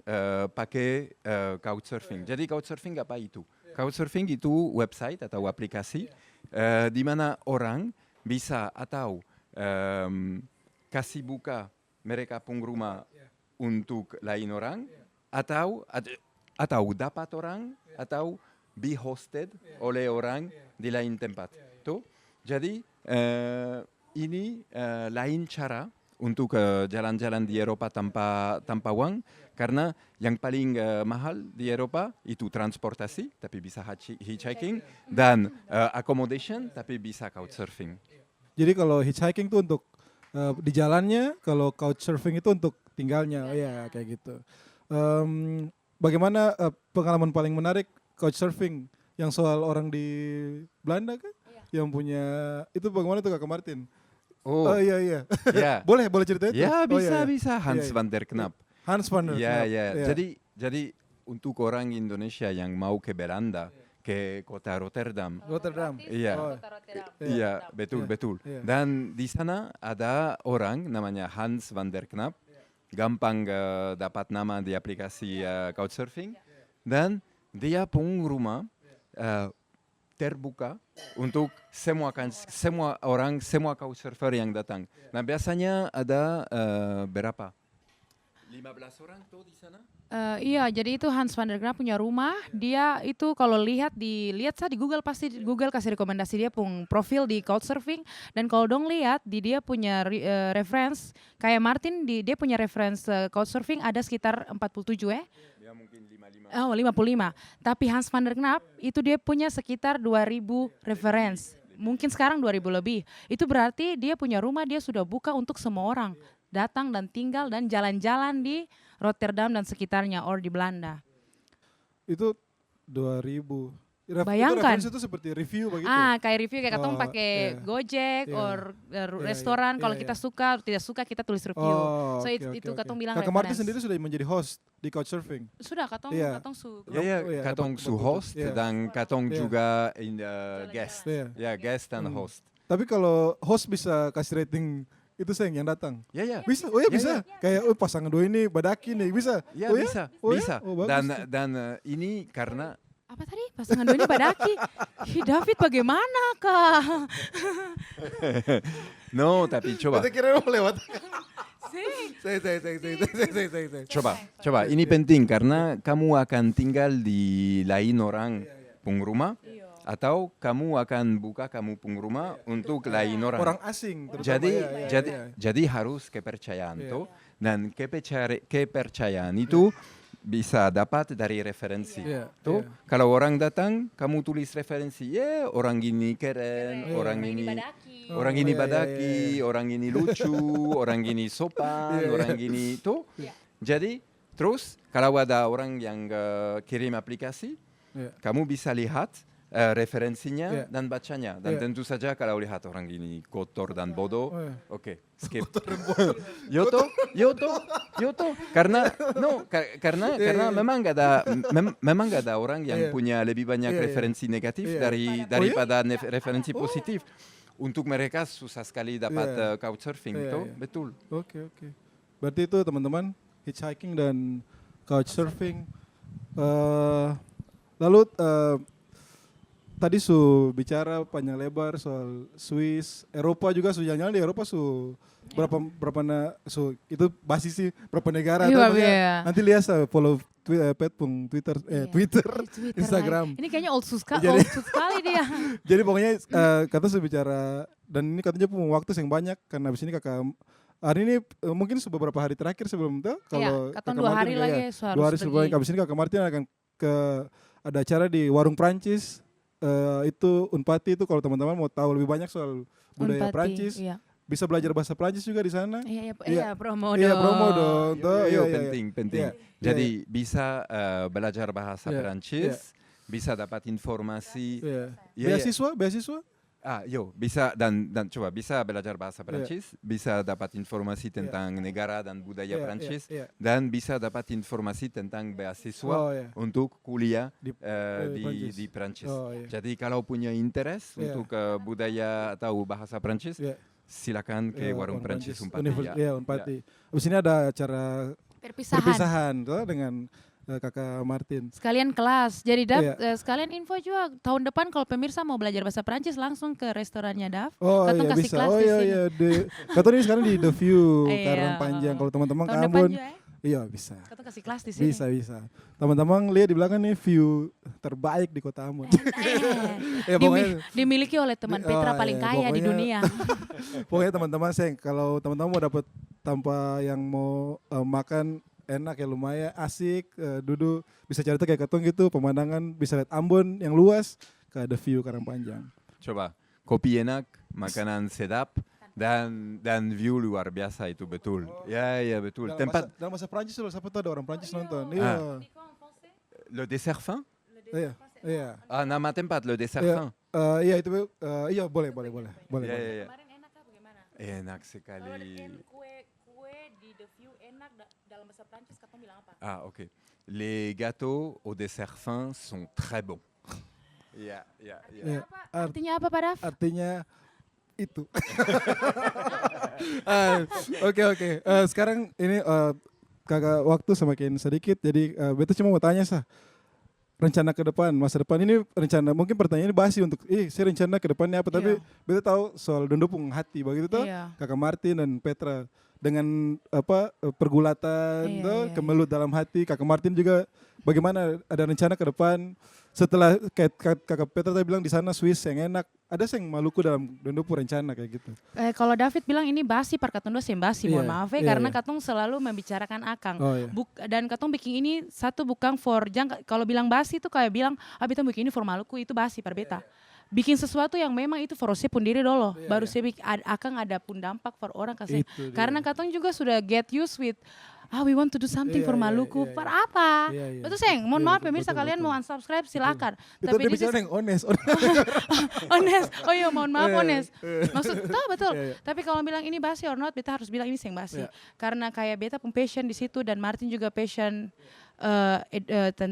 pakai couchsurfing. Jadi couchsurfing apa itu? Couchsurfing itu website atau aplikasi di mana orang bisa atau kasih buka mereka pun rumah untuk lain orang atau dapat orang atau be hosted oleh orang di lain tempat. Tuh. Jadi ini lain cara untuk jalan-jalan di Eropa tanpa uang, karena yang paling mahal di Eropa itu transportasi, tapi bisa hitchhiking, dan accommodation, tapi bisa couchsurfing. Jadi kalau hitchhiking itu untuk di jalannya, kalau couchsurfing itu untuk tinggalnya, ya kayak gitu. Bagaimana pengalaman paling menarik couchsurfing yang soal orang di Belanda kan? Yang punya itu bagaimana tuh Kakak Martin? Oh iya. Ya. boleh ceritain? Ya bisa. Hans van der Knap. Hans van der Knap. Ya. Jadi untuk orang Indonesia yang mau ke Belanda, ke kota Rotterdam. Iya. Iya, betul. Dan di sana ada orang namanya Hans van der Knap. Gampang dapat nama di aplikasi couchsurfing. Dan dia pun rumah terbuka untuk semua couchsurfer yang datang. Nah biasanya ada berapa? 15 orang tuh di sana? Iya, jadi itu Hans van der Graaf punya rumah. Dia itu kalau lihat sa di Google, pasti Google kasih rekomendasi dia pun profil di Couchsurfing. Dan kalau dong lihat di dia punya reference kayak Martin, dia punya reference Couchsurfing ada sekitar 47 ya. Ya mungkin 55. Oh, 55. Tapi Hans van der Graaf itu dia punya sekitar 2000 reference. Mungkin sekarang 2000 lebih. Itu berarti dia punya rumah, dia sudah buka untuk semua orang datang dan tinggal dan jalan-jalan di Rotterdam dan sekitarnya or di Belanda. Itu 2000. Bayangkan. Itu seperti review begitu. Kayak review kayak katong pakai iya. Gojek Iya. or Iya, restoran. Kalau iya, kita iya. suka, tidak suka kita tulis review. So itu katong bilang Kakak Martin reference. sendiri sudah menjadi host di Couchsurfing. Sudah katong Iya. katong su. Ya, ya, Oh, iya, katong betul, su betul. host Iya. dan katong Iya. juga in the guest. Iya. Ya, guest and host. Tapi kalau host bisa kasih rating itu yang datang. Ya, ya. Bisa, oh ya Ya, bisa. Kayak pasangan dua ini badaki nih, bisa. Ya, Oh bisa, Oh, bisa. Oh, bagus Dan tuh. dan ini karena Apa tadi? Pasangan dua ini badaki. David bagaimana kah? no, tapi coba. Kita kira mau lewat. Sih. Saya. Coba. Ini penting karena kamu akan tinggal di lain orang pung rumah atau kamu akan buka kamu pung rumah untuk lain orang. Orang asing terutama. Jadi ya, jadi ya. jadi harus kepercayaan Iya. tuh dan kepercayaan itu bisa dapat dari referensi. Iya, Tuh, iya. kalau orang datang, kamu tulis referensi, ya orang ini keren, orang ini orang ini iya, badaki, iya. orang ini lucu, orang ini sopan, Iya, iya. orang ini tuh. Jadi terus kalau ada orang yang kirim aplikasi, Iya. kamu bisa lihat referensinya Iya. dan bacanya. Dan Iya. tentu saja kalau lihat orang ini kotor dan bodoh, Oh, iya. oke, skip. Yoto. Karena karena memang gak ada orang yang Iya. punya lebih banyak Iya, iya. referensi negatif Iya. daripada referensi positif. Untuk mereka susah sekali dapat Iya. couchsurfing, Iya, tuh iya. betul. Oke. Berarti itu teman-teman hitchhiking dan couchsurfing. Lalu tadi bicara panjang lebar soal Swiss, Eropa juga jalan-jalan di Eropa itu basis sih berapa negara Iya, atau iya. nanti lihat follow Twitter, Twitter, Twitter Instagram. lagi. Ini kayaknya old school Jadi- sekali dia. Jadi pokoknya kata bicara dan ini katanya pun waktu yang banyak karena abis ini kakak hari ini mungkin beberapa hari terakhir sebelum itu kalau katong Kakak 2 hari Martin, lagi ya, so 2 hari harus sebelum pergi. abis ini kakak Martin akan ada acara di warung Prancis itu Unpati itu kalau teman-teman mau tahu lebih banyak soal budaya Unpati, Prancis Iya. bisa belajar bahasa Prancis juga di sana. Iya, promo Iya, dong. promo dong. Tuh, Yo, iya. penting. Iya, Jadi bisa belajar bahasa Iya, Perancis, bisa dapat informasi. Iya. Iya, Beasiswa? Bisa dan coba bisa belajar bahasa Perancis, bisa dapat informasi tentang negara dan budaya Iya, Perancis, iya. dan bisa dapat informasi tentang beasiswa Oh, iya. untuk kuliah Di- Perancis. di Perancis. Oh, iya. Jadi kalau punya interest Iya. untuk budaya atau bahasa Perancis, Iya. silakan ke Iya, warung Perancis Unpati. Iya, Unpati. Abis ini ada acara Perpisahan. perpisahan tuh dengan kakak Martin. Sekalian kelas. Jadi Dav, Iya. sekalian info juga tahun depan kalau pemirsa mau belajar bahasa Prancis langsung ke restorannya Dav. Oh Katong iya kasih bisa. kelas Oh di iya sini. iya. Kata ini sekarang di The View Iya. Karang Panjang. Kalau teman-teman ke Tahun depan Ambon, juga ya. iya bisa. Katong kasih kelas di sini. Bisa. Teman-teman lihat di belakang nih view terbaik di kota Ambon. Ya, pokoknya- Dimiliki oleh teman Petra Oh, paling iya, kaya di pokoknya- dunia. Pokoknya teman-teman kalau teman-teman mau dapat tanpa yang mau makan enak ya lumayan asik duduk bisa cerita kayak ketong gitu pemandangan bisa lihat Ambon yang luas ke The View Karang Panjang. Coba, kopi enak, makanan sedap, dan view luar biasa itu betul. Ya betul. Dalam bahasa Prancis loh, siapa tuh ada orang Prancis nonton. Iya. Le dessert fin? Iya. Nama tempat Le dessert Iya. fin. Iya itu iya boleh. Ya. Kemarin enak kah bagaimana? Enak sekali. Kue di The View enak dalam bahasa Prancis katong bilang apa? Ok. Les gâteaux au dessert fin sont très bons. Iya. Iya. Artinya apa Pak Dav? Artinya itu. Oke. Sekarang ini kakak waktu semakin sedikit, jadi beta cuma mau tanya sah. rencana ke depan, masa depan ini rencana mungkin pertanyaan ini basi untuk saya rencana ke depannya apa, tapi beta tahu soal Dondopung hati begitu tuh. Kakak Martin dan Petra dengan pergulatan kemelut dalam hati. Kakak Martin juga bagaimana ada rencana ke depan setelah kayak Kakak Petra tadi bilang di sana Swiss yang enak. Ada yang Maluku dalam Dondopu rencana kayak gitu. Kalau David bilang ini basi par katong dua basi, mohon maaf karena katong selalu membicarakan akang. Dan katong bikin ini satu bukan for kalau bilang basi itu kayak bilang beta bikin ini for Maluku itu basi par beta. Bikin sesuatu yang memang itu for saya pun diri dulu, baru saya akan ada pun dampak for orang kasih. Karena katong juga sudah get used with we want to do something for Maluku. Per apa? Betul Seng, mohon maaf pemirsa kalian mau unsubscribe silakan. Itu dia bicara yang honest. Honest, oh iya mohon maaf honest. Maksud, betul. Tapi kalau bilang ini basi or not, beta harus bilang ini seng basi. Karena kayak beta pun passion di situ dan Martin juga passion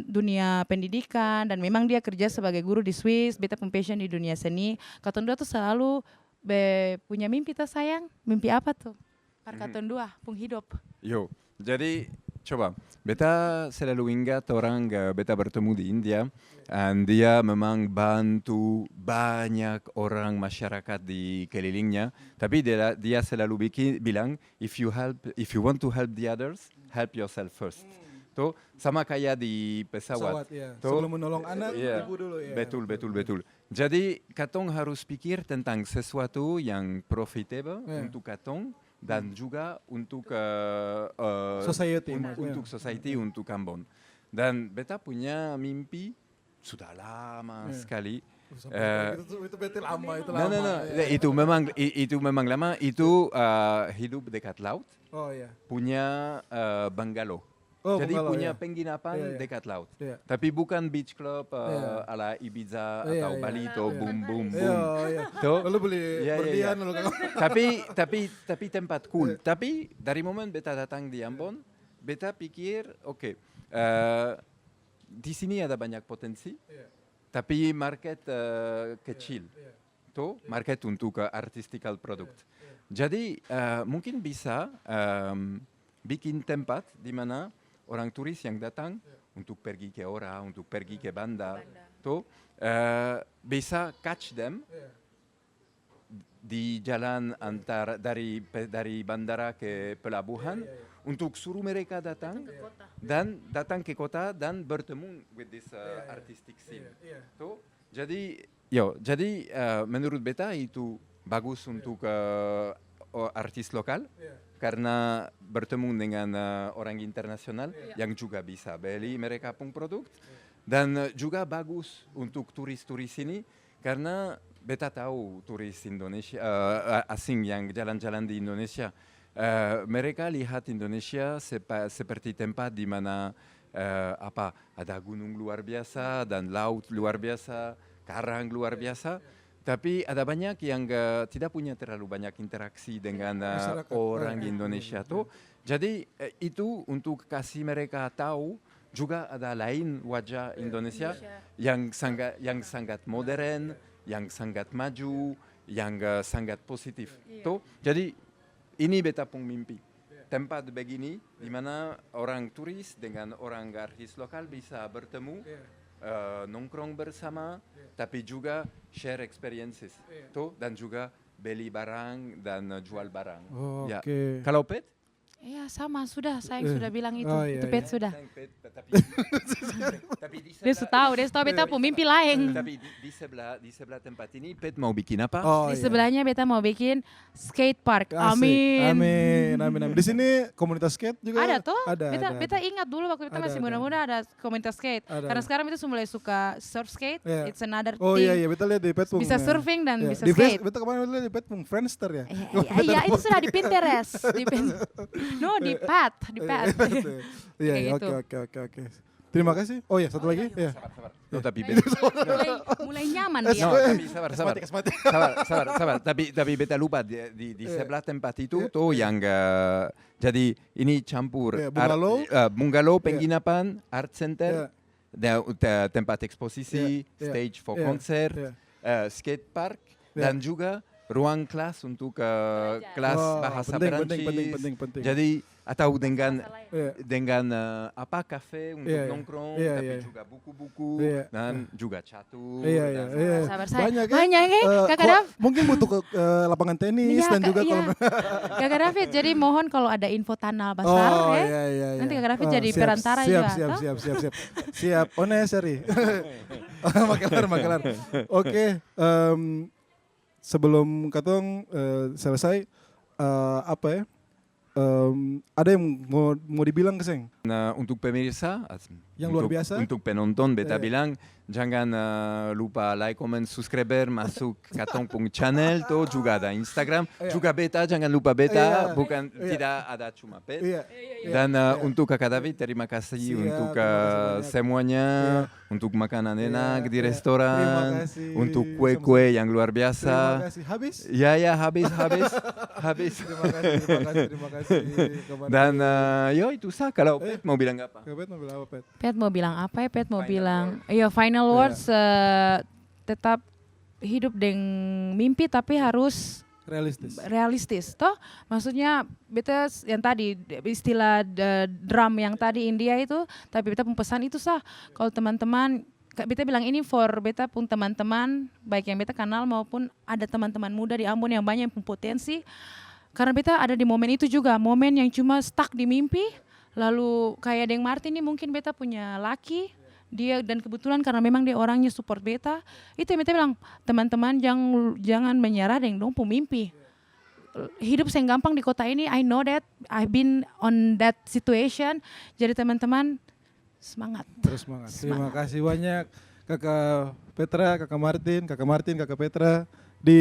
dunia pendidikan dan memang dia kerja sebagai guru di Swiss. Beta pun passion di dunia seni. Katong dua tuh selalu punya mimpi tuh sayang. Mimpi apa tuh? Par katong dua pun hidup. Yo. Jadi coba, beta selalu ingat orang beta bertemu di India, dan dia memang bantu banyak orang masyarakat di kelilingnya. Tapi dia selalu bilang, if you want to help the others, help yourself first. Tuh sama kayak di pesawat. Sebelum menolong anak, ibu dulu ya. Betul. Jadi katong harus pikir tentang sesuatu yang profitable untuk katong. Dan juga untuk society, untuk Ambon. Dan beta punya mimpi sudah lama sekali. Itu betul lama, itu lama. No. Itu memang lama. Itu hidup dekat laut. Punya bungalow. Jadi punya penginapan dekat laut. Tapi bukan beach club ala Ibiza atau Bali atau boom. Lalu beli berlian. Tapi tempat cool. Tapi dari momen beta datang di Ambon, beta pikir di sini ada banyak potensi. Tapi market kecil. Market untuk artistical product. Jadi mungkin bisa bikin tempat di mana orang turis yang datang untuk pergi ke Ora, untuk pergi ke Banda, bisa catch them di jalan dari bandara ke pelabuhan untuk suruh mereka datang ke kota dan bertemu with this artistic scene. Jadi menurut beta itu bagus untuk artis lokal. Karena bertemu dengan orang internasional yang juga bisa beli mereka pun produk. Dan juga bagus untuk turis-turis ini karena beta tahu turis Indonesia asing yang jalan-jalan di Indonesia. Mereka lihat Indonesia seperti tempat di mana ada gunung luar biasa dan laut luar biasa, karang luar biasa. Tapi ada banyak yang tidak punya terlalu banyak interaksi dengan orang Indonesia tuh. Jadi itu untuk kasih mereka tahu juga ada lain wajah Indonesia yang sangat modern, yang sangat maju, yang sangat positif. Tuh. Jadi ini beta pun mimpi. Tempat begini di mana orang turis dengan orang artis lokal bisa bertemu. Nongkrong bersama, tapi juga share experiences, dan juga beli barang dan jual barang. Kalau Pet? Iya sama, sudah bilang itu Pet sudah. Dia sudah tahu beta pun mimpi lain. Tapi di sebelah tempat ini Pet mau bikin apa? Di sebelahnya beta mau bikin skate park. Amin. Di sini komunitas skate juga ada toh? Ada. Beta ingat dulu waktu kita masih muda-muda ada komunitas skate. Karena sekarang beta mulai suka surf skate. It's another thing. Oh iya, beta lihat di Pet bisa surfing dan bisa skate. Beta kemarin lihat di Pet Friendster ya. Iya, itu sudah di Pinterest. No, di Pat. Iya, oke. Terima kasih. Oh ya, satu lagi. Ya. Sabar. Tapi mulai nyaman dia. Tapi sabar. Tapi beta lupa di sebelah tempat itu tuh yang jadi ini campur bungalow, penginapan, art center, tempat eksposisi, stage for concert, skate park dan juga ruang kelas untuk kelas bahasa Perancis. Penting. Jadi atau dengan Iya. apa kafe untuk Iya, iya. nongkrong, Iya, tapi iya. juga buku-buku Iya. dan juga catur. Iya, dan- iya. Sabar saya. Banyak ya. Banyak ya, Kakak Dav. Mungkin butuh ke lapangan tenis dan juga iya. kalau Kakak David, jadi mohon kalau ada info tanah besar oh, ya. iya, iya, iya. Nanti Kakak David Oh, jadi perantara siap, juga, Siap, toh? siap. Siap, Ones, Sari. Makelar. Oke, sebelum katong selesai, apa ya? Ada yang mau dibilang ke Seng? Nah, untuk pemirsa, Yang luar biasa. untuk penonton, beta Iya. bilang jangan lupa like, comment, subscriber, masuk Katong channel, tuh juga ada Instagram, Iya. juga beta, jangan lupa beta, Iya. bukan Iya. tidak ada cuma pet. Iya. Dan Iya. untuk Kakak David, terima kasih Siap, untuk terima kasih banyak. semuanya, untuk makanan enak di Iya. restoran, Terima kasih. untuk kue-kue yang luar Terima biasa. kasih. Habis? Ya, habis. Terima kasih. Kemarin. Dan yo itu sah, kalau Pet mau bilang apa? Pet mau bilang apa, Pet? Pet mau bilang apa ya? Pet mau Final bilang, iya final words tetap hidup dengan mimpi tapi harus realistis toh, maksudnya beta yang tadi istilah drum yang tadi India itu, tapi beta pun pesan itu sah, kalau teman-teman beta bilang ini for beta pun teman-teman baik yang beta kenal maupun ada teman-teman muda di Ambon yang banyak yang punya potensi, karena beta ada di momen itu juga, momen yang cuma stuck di mimpi, lalu kayak Deng Martin ini mungkin beta punya laki dia, dan kebetulan karena memang dia orangnya support beta, itu yang beta bilang teman-teman jangan menyerah dengan dong mimpi. Hidup yang gampang di kota ini, I know that, I've been on that situation. Jadi teman-teman semangat. Terus semangat. Terima kasih banyak Kakak Petra, Kakak Martin, Kakak Petra. Di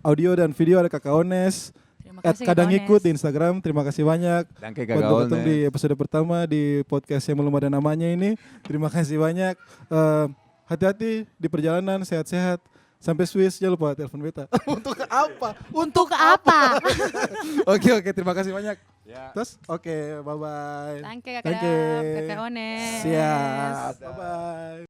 audio dan video ada Kakak Ones. Terima kasih Kadang Kak ikut di Ones. Instagram. Terima kasih banyak. Danke Buat Kakak datang Ones. di episode pertama di podcast yang belum ada namanya ini. Terima kasih banyak. Hati-hati di perjalanan, sehat-sehat. Sampai Swiss, jangan lupa telepon beta. Untuk apa? Untuk apa? Oke, terima kasih banyak. Ya. Terus, oke, bye-bye. Thank you Thank Kakak you. Dav, Kakak Ones. Siap, bye-bye.